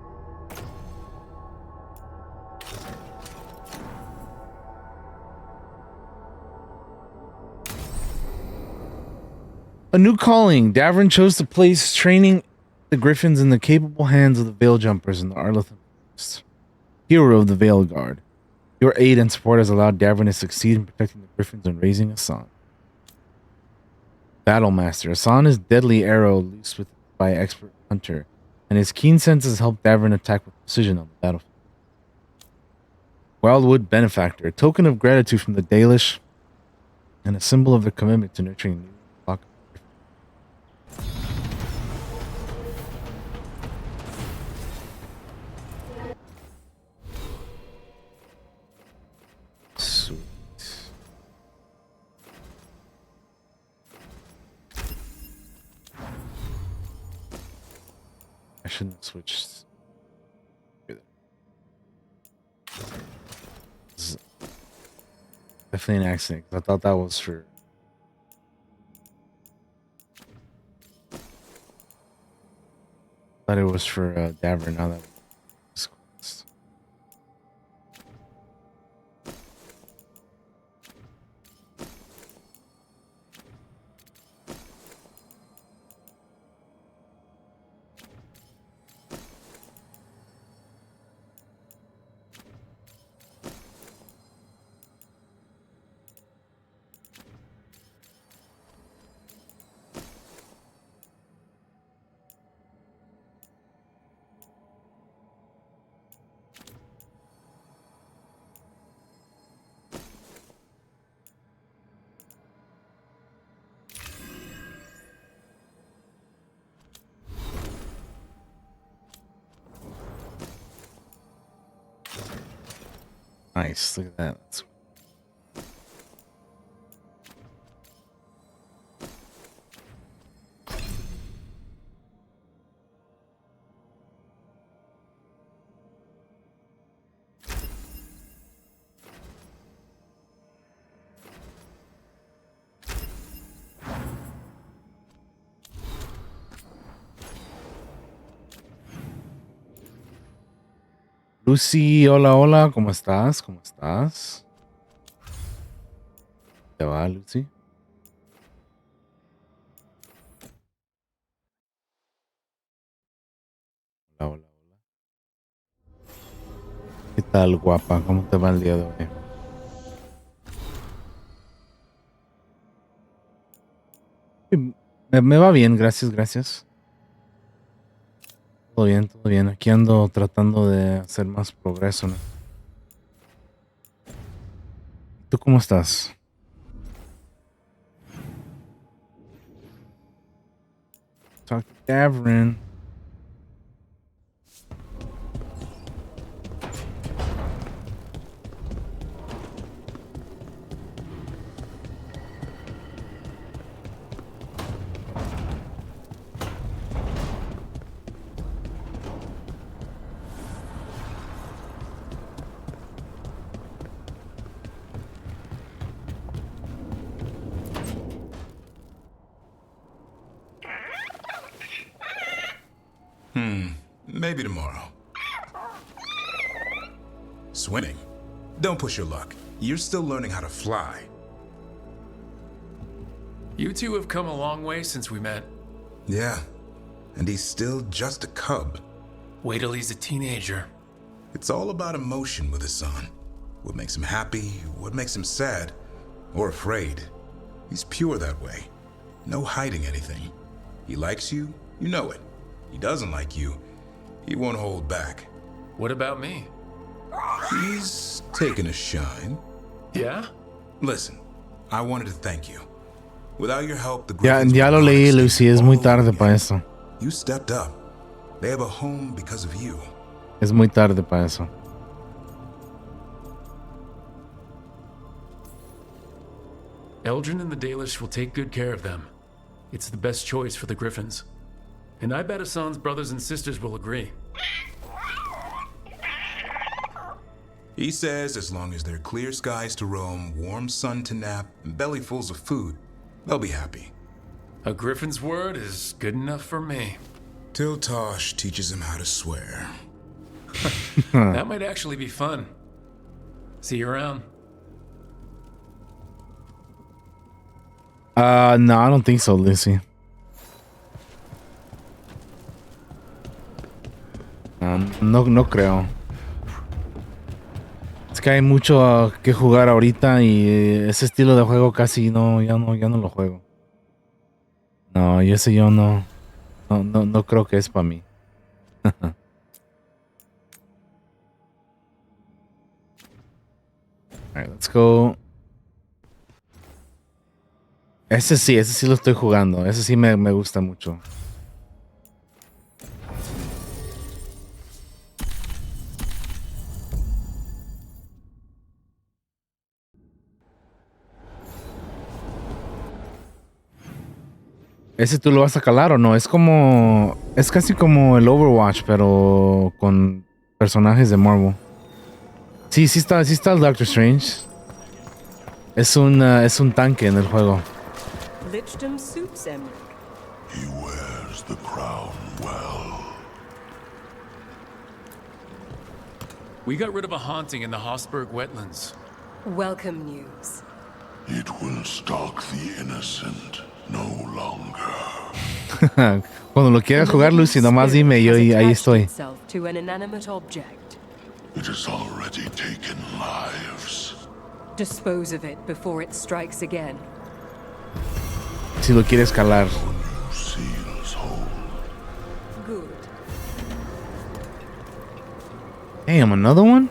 Speaker 1: A new calling. Davern chose to place training the Griffins in the capable hands of the Veil Jumpers and the Arleth Forest. Hero of the Veilguard. Your aid and support has allowed Davern to succeed in protecting the Griffins and raising Hassan. Battlemaster. Hassan is deadly arrow loosed by expert hunter, and his keen senses help Davern attack with precision on the battlefield. Wildwood Benefactor. A token of gratitude from the Dalish and a symbol of their commitment to nurturing new flock. Sweet. I shouldn't have switched. This is definitely an accident. I thought that was for. I thought it was for Davern. Now that. Nice, look at that. That's... Lucy, hola, hola, ¿cómo estás? ¿Cómo estás? ¿Te va, Lucy? Hola, hola, hola. ¿Qué tal, guapa? ¿Cómo te va el día de hoy? Me va bien, gracias, gracias. Todo bien, todo bien. Aquí ando tratando de hacer más progreso, ¿no? ¿Tú cómo estás? Talk to Davern.
Speaker 15: Maybe tomorrow. Swimming? Don't push your luck. You're still learning how to fly.
Speaker 3: You two have come a long way since we met.
Speaker 15: Yeah, and he's still just a cub.
Speaker 3: Wait till he's a teenager.
Speaker 15: It's all about emotion with his son. What makes him happy, what makes him sad, or afraid. He's pure that way. No hiding anything. He likes you, you know it. He doesn't like you, he won't hold back.
Speaker 3: What about me?
Speaker 15: He's taken a shine.
Speaker 3: Yeah?
Speaker 15: Listen, I wanted to thank you. Without your help, the
Speaker 1: Ya
Speaker 15: Griffins
Speaker 1: lo
Speaker 15: would not
Speaker 1: leí,
Speaker 15: extend
Speaker 1: Lucy. Es muy
Speaker 15: all
Speaker 1: tarde
Speaker 15: over
Speaker 1: para
Speaker 15: you.
Speaker 1: eso.
Speaker 15: You stepped up. They have a home because of you.
Speaker 1: Es muy tarde para eso.
Speaker 3: Eldrin and the Dalish will take good care of them. It's the best choice for the Griffins. And I bet Hassan's brothers and sisters will agree.
Speaker 15: He says as long as there are clear skies to roam, warm sun to nap, and bellyfuls of food, they'll be happy.
Speaker 3: A Griffin's word is good enough for me.
Speaker 15: Till Tosh teaches him how to swear.
Speaker 3: That might actually be fun. See you around.
Speaker 1: No, I don't think so, Lucy. No creo. Es que hay mucho que jugar ahorita y ese estilo de juego casi ya no lo juego. No, y ese yo no creo que es para mí. Alright, let's go. Ese sí lo estoy jugando. Ese sí me gusta mucho. ¿Ese tú lo vas a calar o no? Es casi como el Overwatch, pero con personajes de Marvel. Sí está el Doctor Strange. Es un tanque en el juego.
Speaker 17: Lichdom suits him.
Speaker 10: He wears the crown well.
Speaker 3: We got rid of a haunting in the Hossberg wetlands.
Speaker 17: Welcome news.
Speaker 10: It will stalk the innocent no longer.
Speaker 1: Cuando lo quieras jugar, Lucy, nomás dime, yo ahí estoy.
Speaker 17: To an inanimate object.
Speaker 10: It has already taken lives.
Speaker 17: Dispose of it before it strikes again.
Speaker 1: Si lo quieres calar.
Speaker 10: Seals hold.
Speaker 17: Good.
Speaker 1: Damn, another one?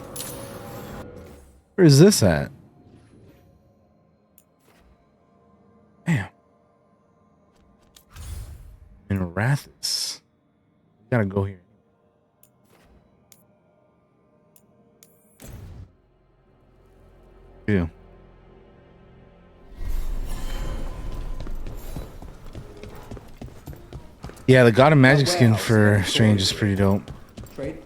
Speaker 1: Where is this at? Damn. In Arathis. Gotta go here. Yeah. Yeah, the God of Magic skin for Strange is pretty dope.
Speaker 18: Trade.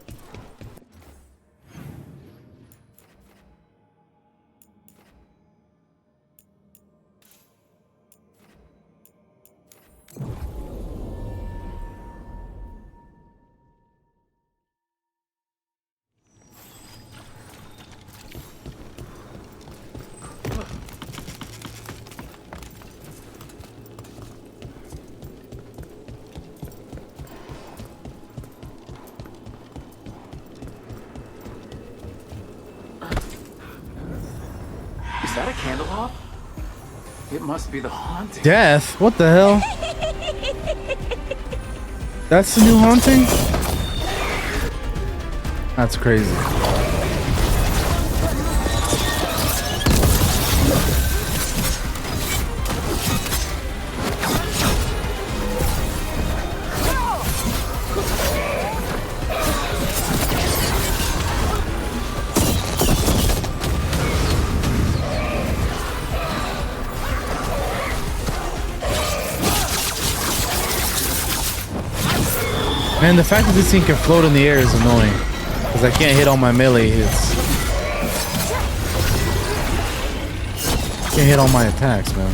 Speaker 3: Is that a candle hop? It must be the haunting.
Speaker 1: Death? What the hell? That's the new haunting? That's crazy. Man, the fact that this thing can float in the air is annoying. Because I can't hit all my melee hits. Can't hit all my attacks, man.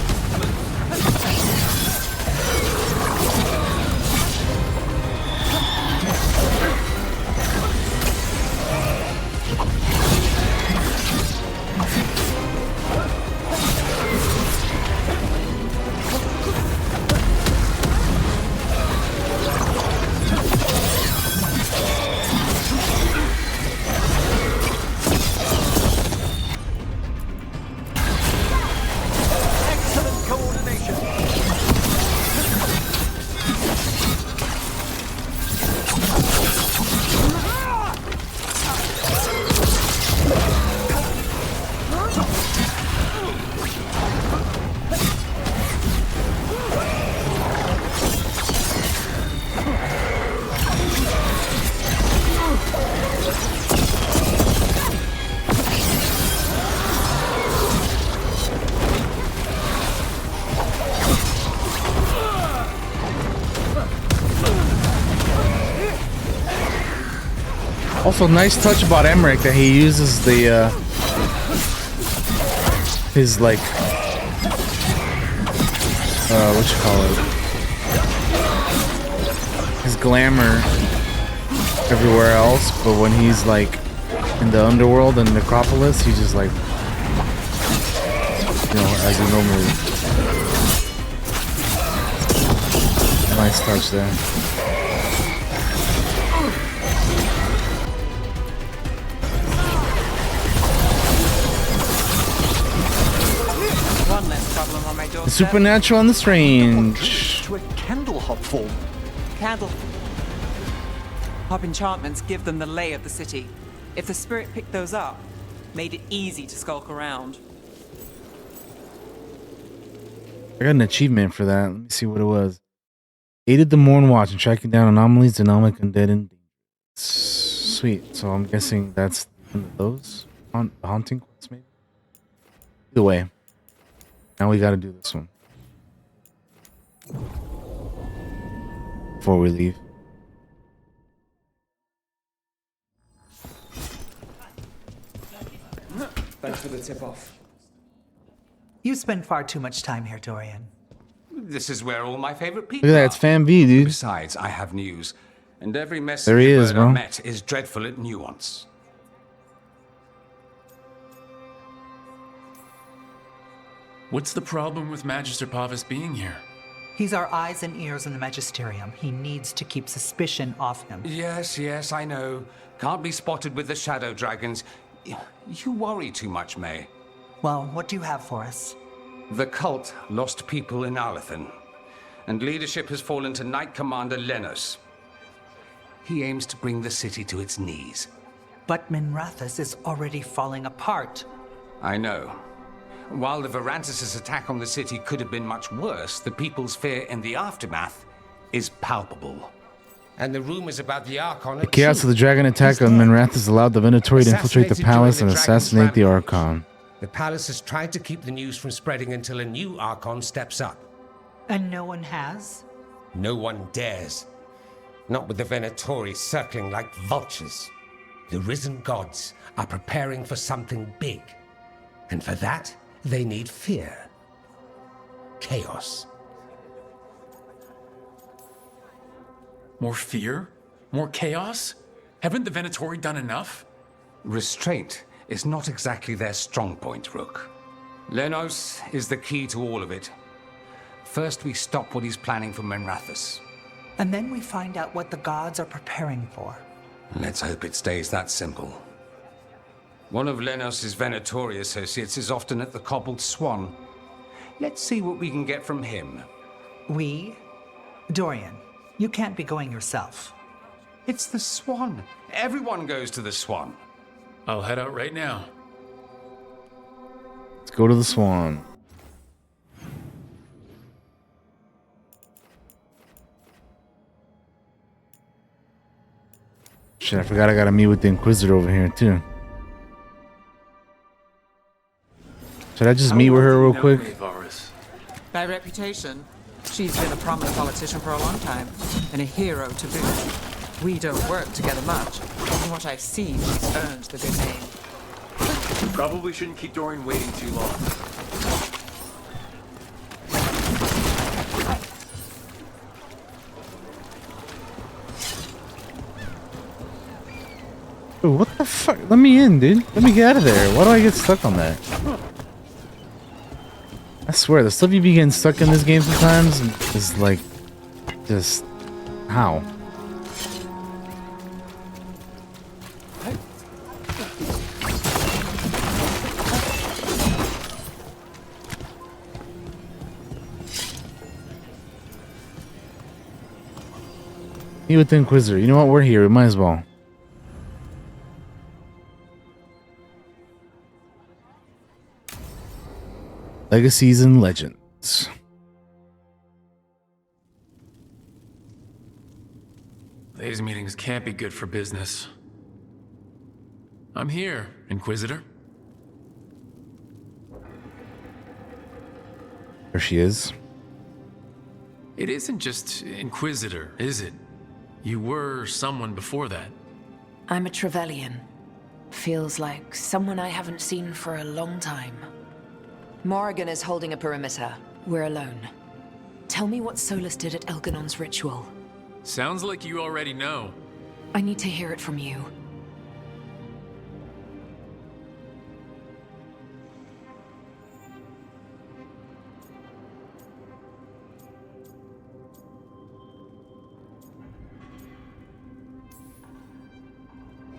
Speaker 1: Also, nice touch about Emmerich that he uses the his like what you call it? His glamour everywhere else, but when he's like in the underworld and Necropolis, he just like, you know, as he normally. Nice touch there.
Speaker 7: One less problem on my doorstep.
Speaker 1: The supernatural and the strange.
Speaker 7: To a candle hop form. Candle hop enchantments give them the lay of the city. If the spirit picked those up, made it easy to skulk around.
Speaker 1: I got an achievement for that. Let me see what it was. Aided the Morn Watch in tracking down anomalies, dynamic, undead, and sweet. So I'm guessing that's one of those haunting quests, maybe. Either way, now we got to do this one before we leave.
Speaker 18: Thanks for the tip-off.
Speaker 19: You spend far too much time here, Dorian.
Speaker 18: This is where all my favorite people
Speaker 1: Look at that, it's Fan V, dude.
Speaker 18: Besides, I have news. And every message
Speaker 1: There he is,
Speaker 18: I
Speaker 1: bro.
Speaker 18: met is dreadful at nuance.
Speaker 3: What's the problem with Magister Pavis being here?
Speaker 19: He's our eyes and ears in the Magisterium. He needs to keep suspicion off him.
Speaker 18: Yes, I know. Can't be spotted with the shadow dragons. You worry too much, May.
Speaker 19: Well, what do you have for us?
Speaker 18: The cult lost people in Arlethan, and leadership has fallen to Knight Commander Lenos. He aims to bring the city to its knees.
Speaker 19: But Minrathous is already falling apart.
Speaker 18: I know. While the Varantis' attack on the city could have been much worse, the people's fear in the aftermath is palpable. And the rumors about the Archon
Speaker 1: The chaos of the dragon attack on Minrathous allowed the Venatori to infiltrate the palace and assassinate the Archon.
Speaker 20: The palace has tried to keep the news from spreading until a new Archon steps up.
Speaker 19: And no one has?
Speaker 20: No one dares. Not with the Venatori circling like vultures. The risen gods are preparing for something big. And for that, they need fear. Chaos.
Speaker 3: More fear? More chaos? Haven't the Venatori done enough?
Speaker 18: Restraint is not exactly their strong point, Rook. Lenos is the key to all of it. First, we stop what he's planning for Minrathous.
Speaker 19: And then we find out what the gods are preparing for.
Speaker 18: Let's hope it stays that simple. One of Lenos' Venatori associates is often at the Cobbled Swan. Let's see what we can get from him.
Speaker 19: We? Dorian, you can't be going yourself.
Speaker 18: It's the Swan. Everyone goes to the Swan.
Speaker 3: I'll head out right now.
Speaker 1: Let's go to the Swan. Shit, I forgot I gotta meet with the Inquisitor over here too. Should I just meet with her real quick?
Speaker 7: By reputation, she's been a prominent politician for a long time, and a hero to boot. We don't work together much. From what I've seen, she's earned the good name.
Speaker 3: You probably shouldn't keep Dorian waiting too long.
Speaker 1: Dude, what the fuck? Let me in, dude. Let me get out of there. Why do I get stuck on that? I swear, the stuff you be getting stuck in this game sometimes is like, just, how? Meet with the Inquisitor. You know what? We're here. We might as well. Legacies and Legends.
Speaker 3: These meetings can't be good for business. I'm here, Inquisitor.
Speaker 1: There she is.
Speaker 3: It isn't just Inquisitor, is it? You were someone before that.
Speaker 21: I'm a Trevelyan. Feels like someone I haven't seen for a long time. Morrigan is holding a perimeter. We're alone. Tell me what Solus did at Elganon's ritual.
Speaker 3: Sounds like you already know.
Speaker 21: I need to hear it from you.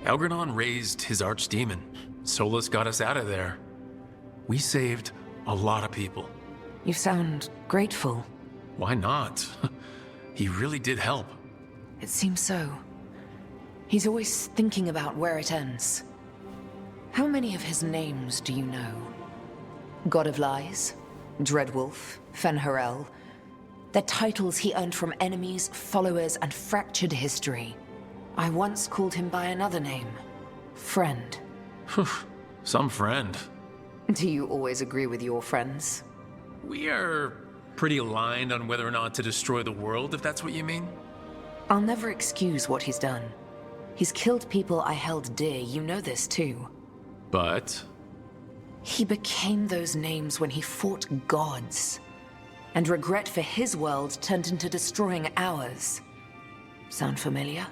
Speaker 3: Elganon raised his archdemon. Solus got us out of there. We saved a lot of people.
Speaker 21: You sound grateful.
Speaker 3: Why not? He really did help.
Speaker 21: It seems so. He's always thinking about where it ends. How many of his names do you know? God of Lies, Dreadwolf, Fen'Harel. They're titles he earned from enemies, followers, and fractured history. I once called him by another name. Friend.
Speaker 3: Some friend.
Speaker 21: Do you always agree with your friends?
Speaker 3: We are pretty aligned on whether or not to destroy the world, if that's what you mean.
Speaker 21: I'll never excuse what he's done. He's killed people I held dear, you know this too.
Speaker 3: But?
Speaker 21: He became those names when he fought gods. And regret for his world turned into destroying ours. Sound familiar?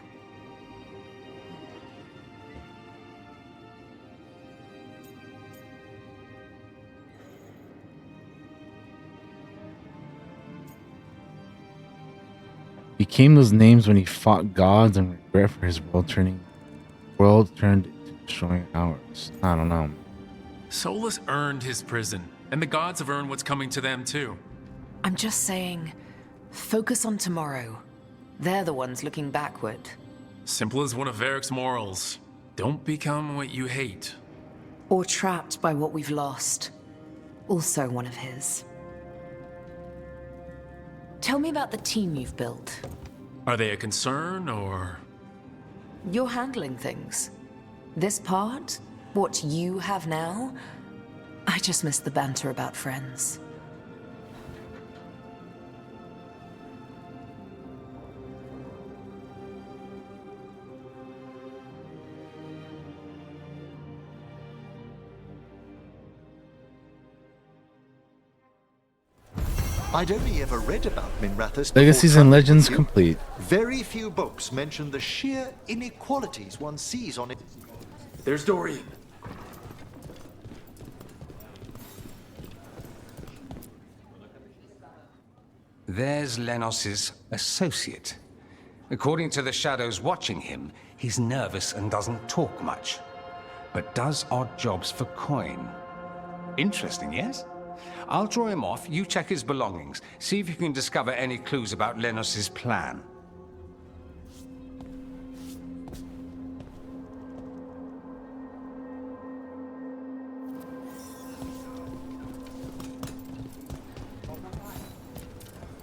Speaker 1: Became those names when he fought gods and regret for his world turned into destroying ours. I don't know.
Speaker 3: Solus earned his prison, and the gods have earned what's coming to them too.
Speaker 21: I'm just saying, focus on tomorrow. They're the ones looking backward.
Speaker 3: Simple as one of Varric's morals. Don't become what you hate.
Speaker 21: Or trapped by what we've lost. Also one of his. Tell me about the team you've built.
Speaker 3: Are they a concern, or...?
Speaker 21: You're handling things. This part, what you have now, I just miss the banter about friends.
Speaker 22: I'd only ever read about Minrathous.
Speaker 1: Legacies and Legends complete.
Speaker 22: Very few books mention the sheer inequalities one sees on it.
Speaker 3: There's Dorian.
Speaker 18: There's Lenos's associate. According to the shadows watching him, he's nervous and doesn't talk much, but does odd jobs for coin. Interesting, yes? I'll draw him off, you check his belongings, see if you can discover any clues about Lenos's plan.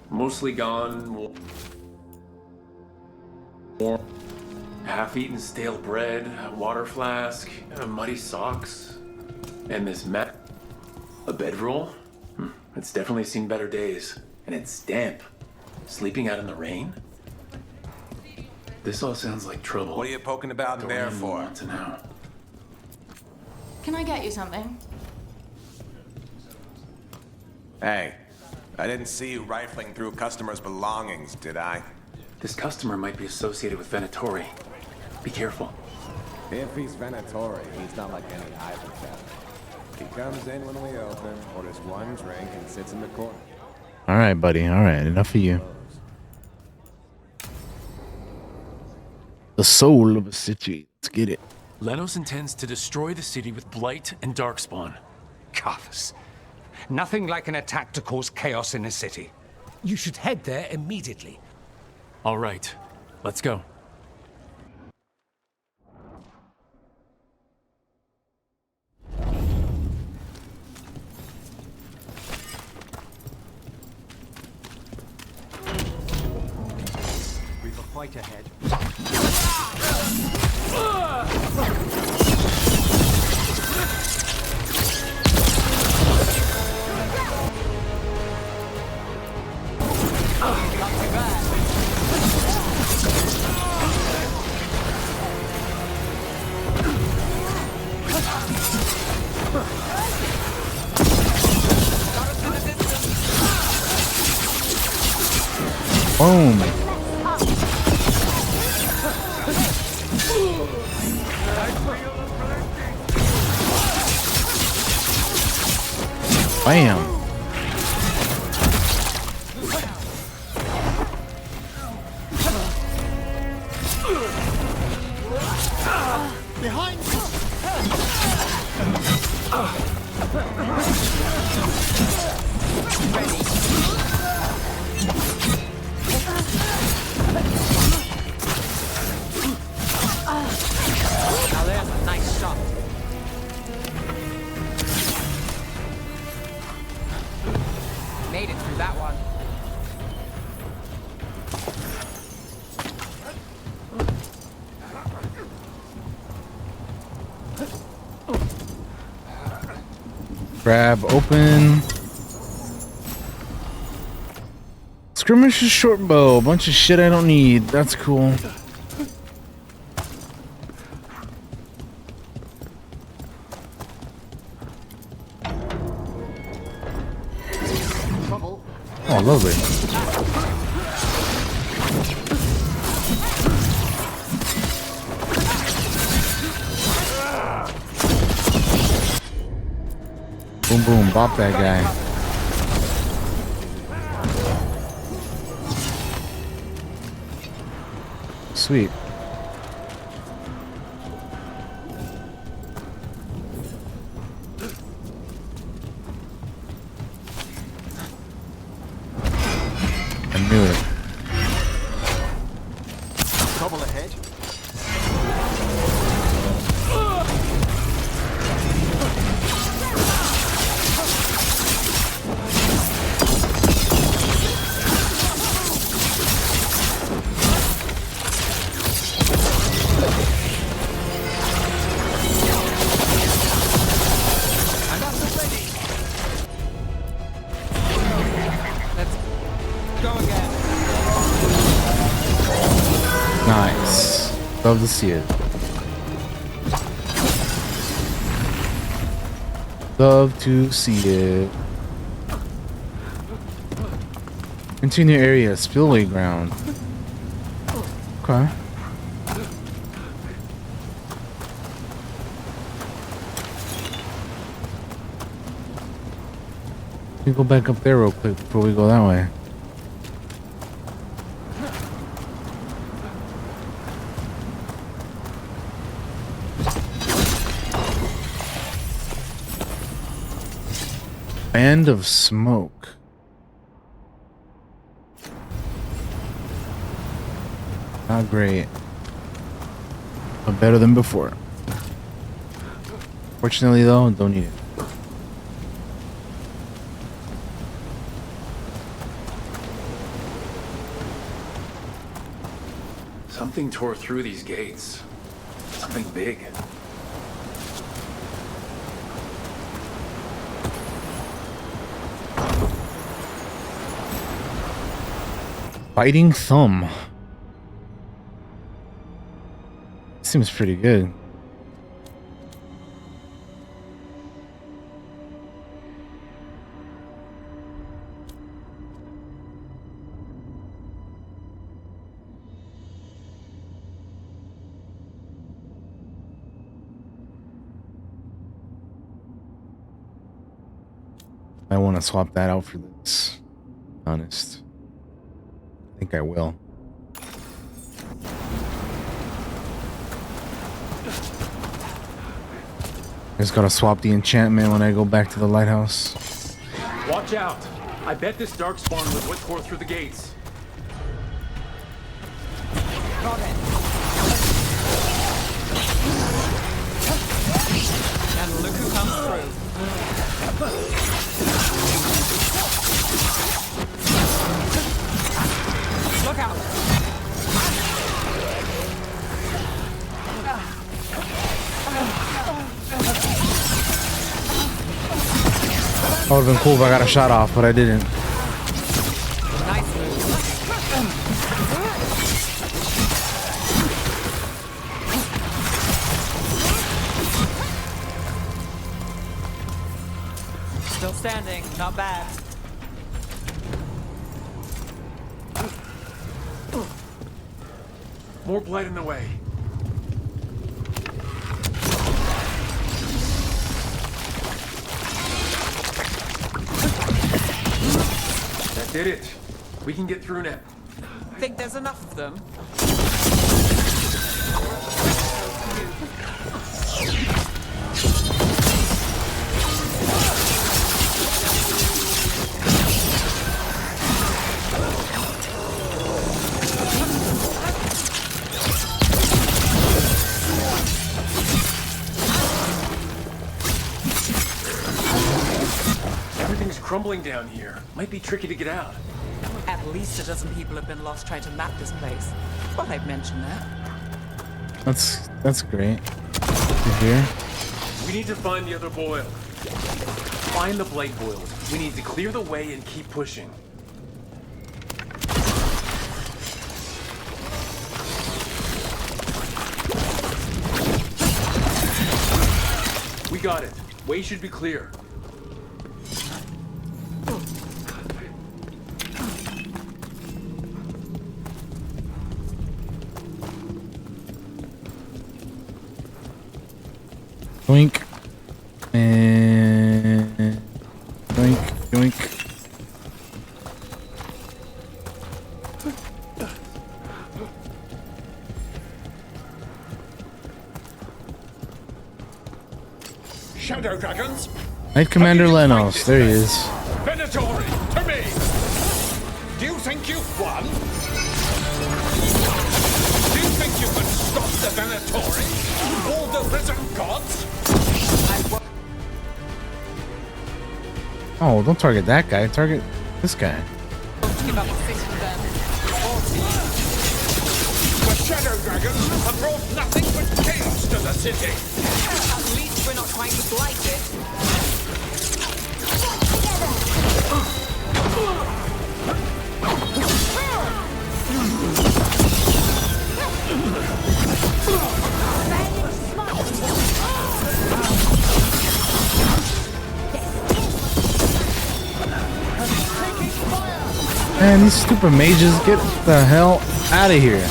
Speaker 3: Mostly gone. Warm. Half-eaten stale bread, a water flask, muddy socks, and this mat. A bedroll? It's definitely seen better days. And it's damp. Sleeping out in the rain? This all sounds like trouble.
Speaker 15: What are you poking about in there for?
Speaker 3: To know.
Speaker 23: Can I get you something?
Speaker 15: Hey, I didn't see you rifling through customers' belongings, did I?
Speaker 3: This customer might be associated with Venatori. Be careful.
Speaker 15: If he's Venatori, he's not like any idle chap. He comes in when we open, orders one drink, and sits in the corner.
Speaker 1: All right, buddy. All right, enough of you. The soul of a city. Let's get it.
Speaker 3: Lenos intends to destroy the city with Blight and Darkspawn.
Speaker 18: Carthus. Nothing like an attack to cause chaos in a city. You should head there immediately.
Speaker 3: All right, let's go.
Speaker 22: We've a fight ahead.
Speaker 1: Boom. Bam.
Speaker 22: Behind you!
Speaker 7: Ready. Now there's a nice shot. Made it through that one.
Speaker 1: Grab open. Skirmisher's short bow. A bunch of shit I don't need. That's cool. Oh, lovely. Boom, boom, bop that guy. Sweet. I knew it.
Speaker 22: Trouble ahead.
Speaker 1: Nice. Love to see it. Love to see it. Continue area, spillway ground. Okay. Let me go back up there real quick before we go that way. Band of smoke. Not great, but better than before. Fortunately, though, don't need it.
Speaker 3: Something tore through these gates. Something big.
Speaker 1: Biting thumb. Seems pretty good. I want to swap that out for this. To be honest. I think I will. I just gotta swap the enchantment when I go back to the lighthouse.
Speaker 13: Watch out! I bet this darkspawn was what tore through the gates.
Speaker 7: Got it. And look who comes through. Look out!
Speaker 1: That would've been cool if I got a shot off, but I didn't.
Speaker 7: Nice move. Still standing, not bad.
Speaker 3: More blight in the way. That did it. We can get through now.
Speaker 7: Think there's enough of them?
Speaker 3: Everything's crumbling down here. Might be tricky to get out.
Speaker 7: At least a dozen people have been lost trying to map this place. Thought I'd mention that.
Speaker 1: That's great to hear.
Speaker 3: We need to find the other boil. Find the blight boils. We need to clear the way and keep pushing. We got it. Way should be clear.
Speaker 1: Yoink. And yoink, yoink.
Speaker 12: Shadow dragons?
Speaker 1: Knight Commander Lenos, there he is.
Speaker 12: Venatori, to me! Do you think you've won? Do you think you can stop the Venatori? All the risen gods?
Speaker 1: Oh, don't target that guy. Target this guy.
Speaker 7: Give up the city then.
Speaker 12: The shadow dragons have brought nothing but chaos to the city.
Speaker 7: At least we're not trying to blight it.
Speaker 1: Man, these stupid mages, get the hell out of here.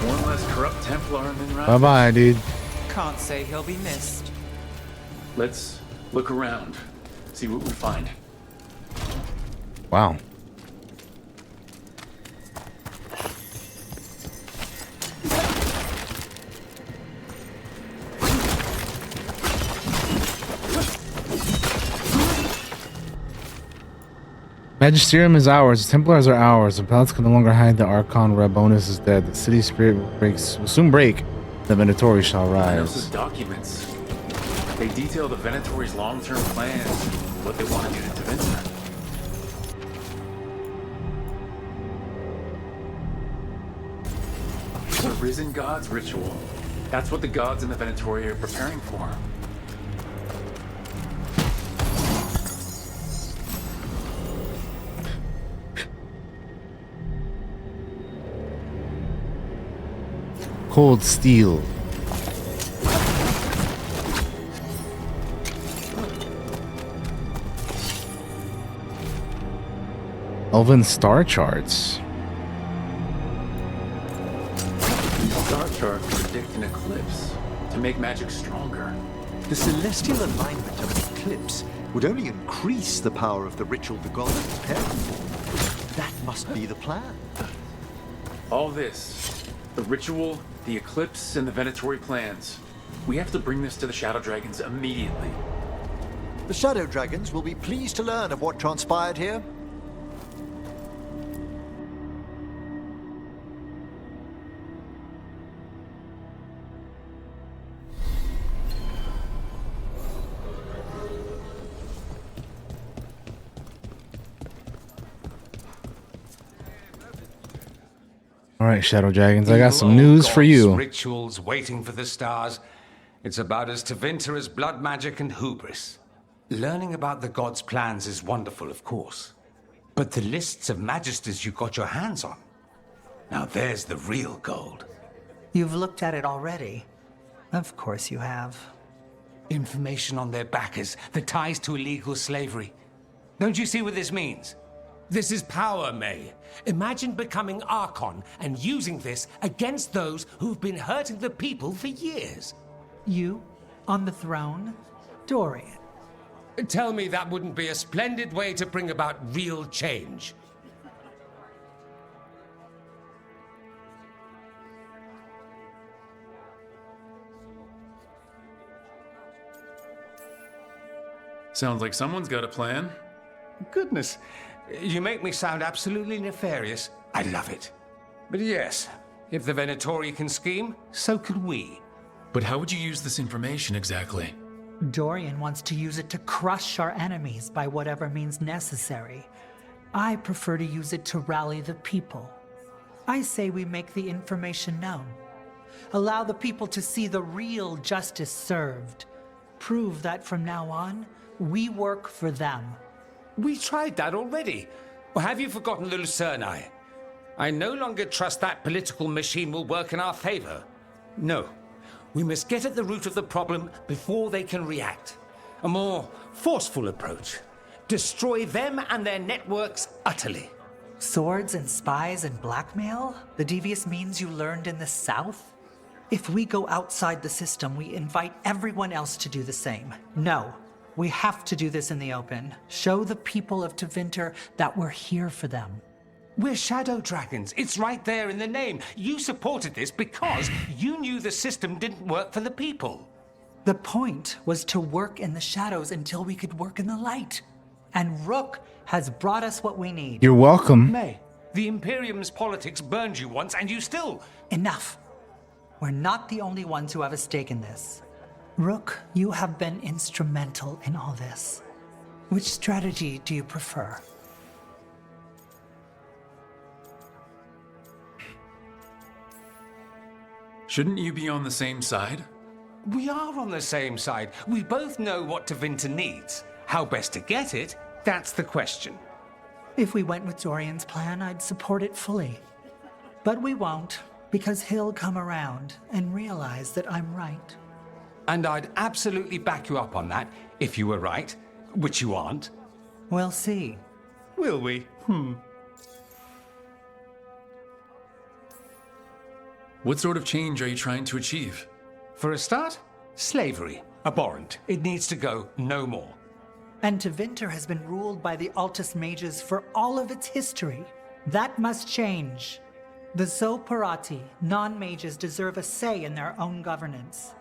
Speaker 3: One less corrupt Templar and then
Speaker 1: Bye-bye, dude.
Speaker 7: Can't say he'll be missed.
Speaker 3: Let's look around, see what we find.
Speaker 1: Wow. Magisterium is ours. The Templars are ours. The palace can no longer hide. The Archon Rabonus is dead. The city spirit will soon break. The Venatori shall
Speaker 3: Minos'
Speaker 1: rise.
Speaker 3: documents. They detail the Venatori's long-term plans, what they want to do to Tevinter. The Risen Gods ritual. That's what the gods in the Venatori are preparing for.
Speaker 1: Cold steel. Elven star charts.
Speaker 3: Star charts predict an eclipse to make magic stronger.
Speaker 22: The celestial alignment of an eclipse would only increase the power of the ritual the gods are preparing for. That must be the plan.
Speaker 3: All this, the ritual, the eclipse, and the Venatori plans. We have to bring this to the Shadow Dragons immediately.
Speaker 22: The Shadow Dragons will be pleased to learn of what transpired here.
Speaker 1: All right, Shadow Dragons, I got some news for you.
Speaker 18: Rituals waiting for the stars. It's about as Tevinter as blood magic and hubris. Learning about the gods' plans is wonderful, of course. But the lists of magisters you got your hands on, now there's the real gold.
Speaker 19: You've looked at it already. Of course you have.
Speaker 18: Information on their backers, the ties to illegal slavery. Don't you see what this means? This is power, May. Imagine becoming Archon and using this against those who've been hurting the people for years.
Speaker 19: You? On the throne? Dorian.
Speaker 18: Tell me that wouldn't be a splendid way to bring about real change.
Speaker 3: Sounds like someone's got a plan.
Speaker 18: Goodness, you make me sound absolutely nefarious. I love it. But yes, if the Venatori can scheme, so can we.
Speaker 3: But how would you use this information exactly?
Speaker 19: Dorian wants to use it to crush our enemies by whatever means necessary. I prefer to use it to rally the people. I say we make the information known. Allow the people to see the real justice served. Prove that from now on, we work for them.
Speaker 18: We tried that already. Or have you forgotten the Lucerni? I no longer trust that political machine will work in our favor. No. We must get at the root of the problem before they can react. A more forceful approach. Destroy them and their networks utterly.
Speaker 19: Swords and spies and blackmail? The devious means you learned in the South? If we go outside the system, we invite everyone else to do the same. No, we have to do this in the open. Show the people of Tevinter that we're here for them.
Speaker 18: We're shadow dragons. It's right there in the name. You supported this because you knew the system didn't work for the people.
Speaker 19: The point was to work in the shadows until we could work in the light. And Rook has brought us what we need.
Speaker 1: You're welcome.
Speaker 18: May, the Imperium's politics burned you once and you still...
Speaker 19: Enough. We're not the only ones who have a stake in this. Rook, you have been instrumental in all this. Which strategy do you prefer?
Speaker 3: Shouldn't you be on the same side?
Speaker 18: We are on the same side. We both know what Tevinter needs. How best to get it, that's the question.
Speaker 19: If we went with Dorian's plan, I'd support it fully. But we won't, because he'll come around and realize that I'm right.
Speaker 18: And I'd absolutely back you up on that, if you were right, which you aren't.
Speaker 19: We'll see.
Speaker 18: Will we?
Speaker 3: What sort of change are you trying to achieve?
Speaker 18: For a start, slavery. Abhorrent. It needs to go no more.
Speaker 19: And Tevinter has been ruled by the Altus Mages for all of its history. That must change. The Zoparati, non-mages, deserve a say in their own governance.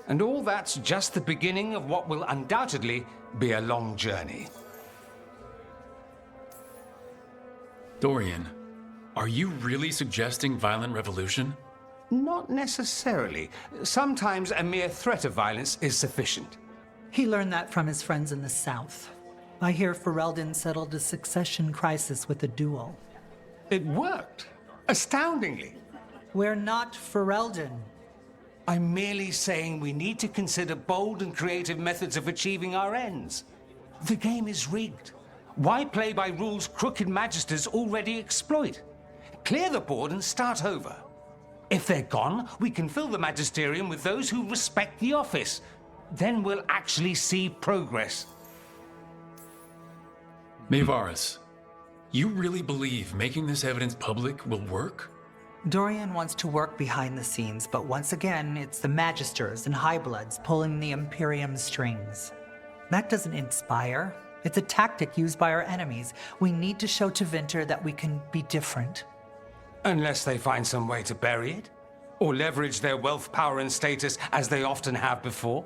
Speaker 18: And all that's just the beginning of what will undoubtedly be a long journey.
Speaker 3: Dorian, are you really suggesting violent revolution?
Speaker 18: Not necessarily. Sometimes a mere threat of violence is sufficient.
Speaker 19: He learned that from his friends in the South. I hear Ferelden settled a succession crisis with a duel.
Speaker 18: It worked. Astoundingly.
Speaker 19: We're not Ferelden.
Speaker 18: I'm merely saying we need to consider bold and creative methods of achieving our ends. The game is rigged. Why play by rules crooked magisters already exploit? Clear the board and start over. If they're gone, we can fill the magisterium with those who respect the office. Then we'll actually see progress.
Speaker 3: Maevaris, you really believe making this evidence public will work?
Speaker 19: Dorian wants to work behind the scenes, but once again, it's the Magisters and Highbloods pulling the Imperium's strings. That doesn't inspire. It's a tactic used by our enemies. We need to show Tevinter that we can be different.
Speaker 18: Unless they find some way to bury it? Or leverage their wealth, power, and status as they often have before?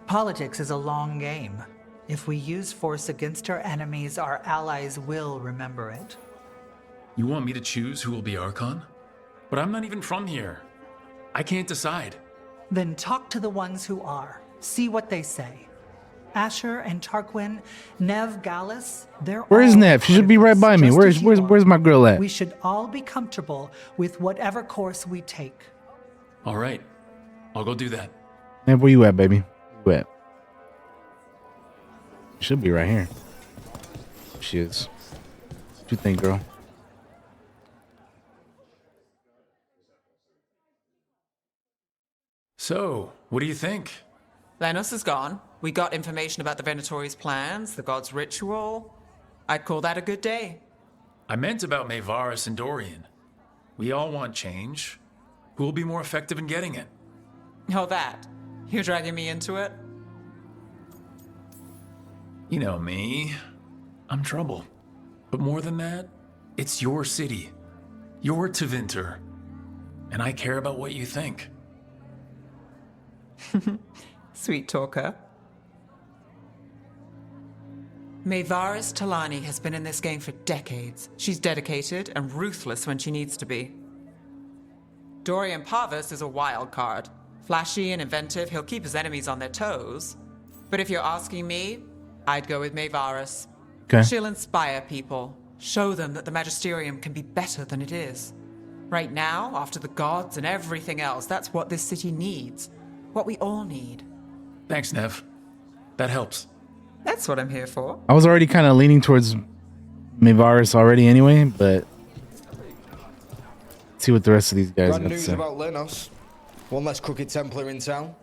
Speaker 19: Politics is a long game. If we use force against our enemies, our allies will remember it.
Speaker 3: You want me to choose who will be Archon? But I'm not even from here. I can't decide.
Speaker 19: Then talk to the ones who are. See what they say. Asher and Tarquin, Nev, Gallus, they're
Speaker 1: Where's
Speaker 19: all
Speaker 1: Nev? She should be right by me. Where's my girl at?
Speaker 19: We should all be comfortable with whatever course we take.
Speaker 3: All right. I'll go do that.
Speaker 1: Nev, where you at, baby? Where you at? Should be right here. She is. What you think, girl?
Speaker 3: So, what do you think?
Speaker 7: Lenos is gone. We got information about the Venatori's plans, the god's ritual. I'd call that a good day.
Speaker 3: I meant about Maevaris and Dorian. We all want change. Who will be more effective in getting it?
Speaker 7: Oh, that. You're dragging me into it?
Speaker 3: You know me. I'm trouble. But more than that, it's your city. You're Tevinter. And I care about what you think.
Speaker 7: Sweet talker. Maevaris Talani has been in this game for decades. She's dedicated and ruthless when she needs to be. Dorian Parvis is a wild card. Flashy and inventive, he'll keep his enemies on their toes. But if you're asking me, I'd go with Maevaris.
Speaker 1: Okay.
Speaker 7: She'll inspire people, show them that the Magisterium can be better than it is. Right now, after the gods and everything else, that's what this city needs. What we all need.
Speaker 3: Thanks, Nev. That helps.
Speaker 7: That's what I'm here for.
Speaker 1: I was already kind of leaning towards Maevaris already anyway, but let's see what the rest of these guys
Speaker 5: Bad
Speaker 1: got to
Speaker 5: news
Speaker 1: say.
Speaker 5: about Lenos. One less crooked Templar in town.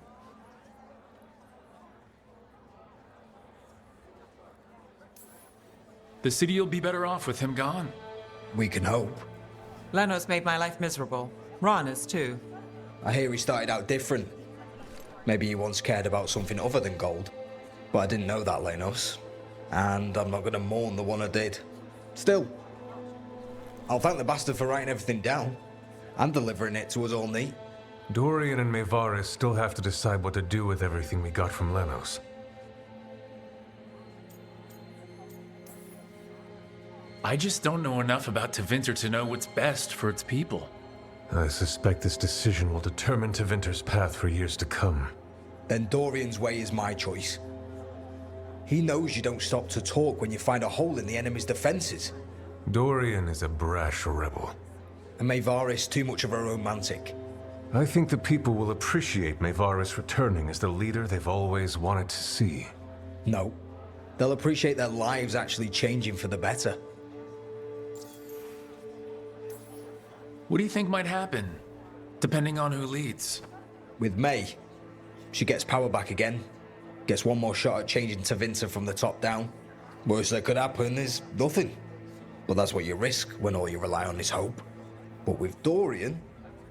Speaker 3: The city will be better off with him gone.
Speaker 5: We can hope.
Speaker 7: Lenos made my life miserable. Rana's too.
Speaker 5: I hear he started out different. Maybe he once cared about something other than gold. But I didn't know that, Lenos. And I'm not going to mourn the one I did. Still, I'll thank the bastard for writing everything down. And delivering it to us all neat.
Speaker 15: Dorian and Maevaris still have to decide what to do with everything we got from Lenos.
Speaker 3: I just don't know enough about Tevinter to know what's best for its people.
Speaker 15: I suspect this decision will determine Tevinter's path for years to come.
Speaker 5: Then Dorian's way is my choice. He knows you don't stop to talk when you find a hole in the enemy's defenses.
Speaker 15: Dorian is a brash rebel.
Speaker 5: And Maevaris too much of a romantic.
Speaker 15: I think the people will appreciate Maevaris returning as the leader they've always wanted to see.
Speaker 5: No. They'll appreciate their lives actually changing for the better.
Speaker 3: What do you think might happen, depending on who leads?
Speaker 5: With May, she gets power back again. Gets one more shot at changing Tevinter from the top down. Worst that could happen is nothing. But that's what you risk when all you rely on is hope. But with Dorian...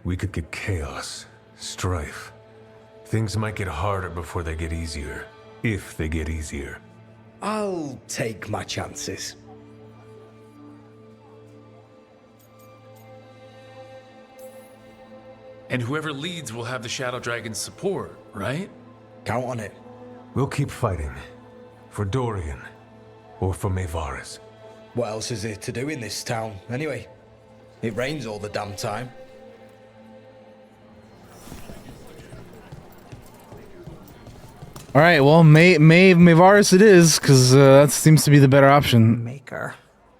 Speaker 15: We could get chaos, strife. Things might get harder before they get easier. If they get easier.
Speaker 5: I'll take my chances.
Speaker 3: And whoever leads will have the Shadow Dragon's support, right?
Speaker 5: Count on it.
Speaker 15: We'll keep fighting. For Dorian. Or for Maevaris.
Speaker 5: What else is there to do in this town, anyway? It rains all the damn time.
Speaker 1: All right, well, Maevaris it is, because that seems to be the better option.
Speaker 19: Maker.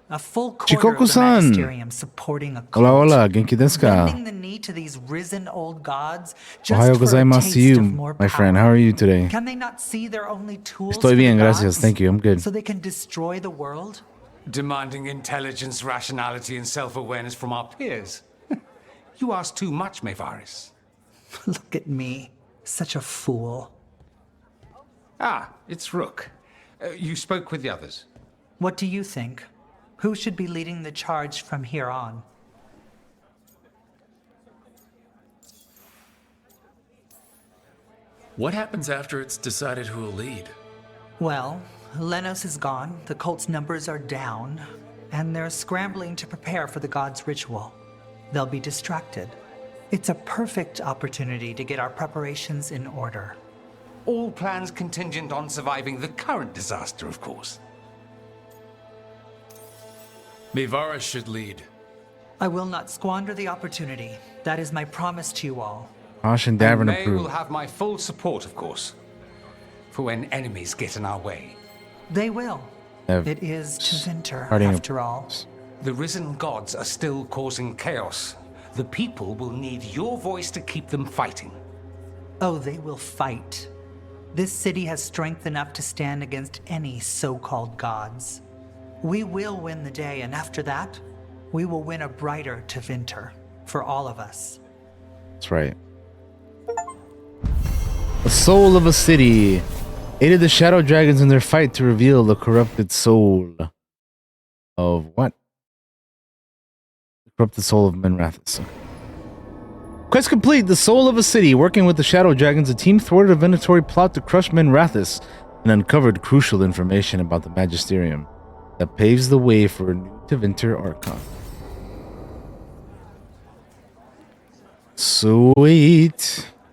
Speaker 19: A full quarter of the
Speaker 1: Chikoku-san.
Speaker 19: Magisterium supporting a cult.
Speaker 1: Hola, hola, genki desu ka?
Speaker 19: Bending the knee to these risen old gods just
Speaker 1: Ohayo
Speaker 19: for a
Speaker 1: gozaimasu
Speaker 19: taste
Speaker 1: to you,
Speaker 19: of more
Speaker 1: my
Speaker 19: power.
Speaker 1: friend. How are you today?
Speaker 19: Can they not see their only tools
Speaker 1: Estoy
Speaker 19: for the
Speaker 1: bien, gracias.
Speaker 19: gods?
Speaker 1: Thank you. I'm good.
Speaker 19: So they can destroy the world?
Speaker 18: Demanding intelligence, rationality, and self-awareness from our peers. You ask too much, Maevaris.
Speaker 19: Look at me. Such a fool.
Speaker 18: Ah, it's Rook. You spoke with the others.
Speaker 19: What do you think? Who should be leading the charge from here on?
Speaker 3: What happens after it's decided who will lead?
Speaker 19: Well, Lenos is gone, the cult's numbers are down, and they're scrambling to prepare for the god's ritual. They'll be distracted. It's a perfect opportunity to get our preparations in order.
Speaker 18: All plans contingent on surviving the current disaster, of course.
Speaker 3: Maevaris should lead.
Speaker 19: I will not squander the opportunity. That is my promise to you all.
Speaker 1: Ash and Davern
Speaker 18: May will
Speaker 1: approve.
Speaker 18: have my full support, of course. For when enemies get in our way.
Speaker 19: They will.
Speaker 1: Nev-
Speaker 19: It is Tevinter,
Speaker 1: Starting
Speaker 19: after all.
Speaker 18: The risen gods are still causing chaos. The people will need your voice to keep them fighting.
Speaker 19: Oh, they will fight. This city has strength enough to stand against any so-called gods. We will win the day, and after that, we will win a brighter Tevinter for all of us.
Speaker 1: That's right. The soul of a city aided the shadow dragons in their fight to reveal the corrupted soul of what? The corrupted soul of Menrathis. Quest complete. The soul of a city. Working with the shadow dragons, the team thwarted a Venatori plot to crush Menrathis and uncovered crucial information about the Magisterium that paves the way for a new Tevinter Archon. Sweet.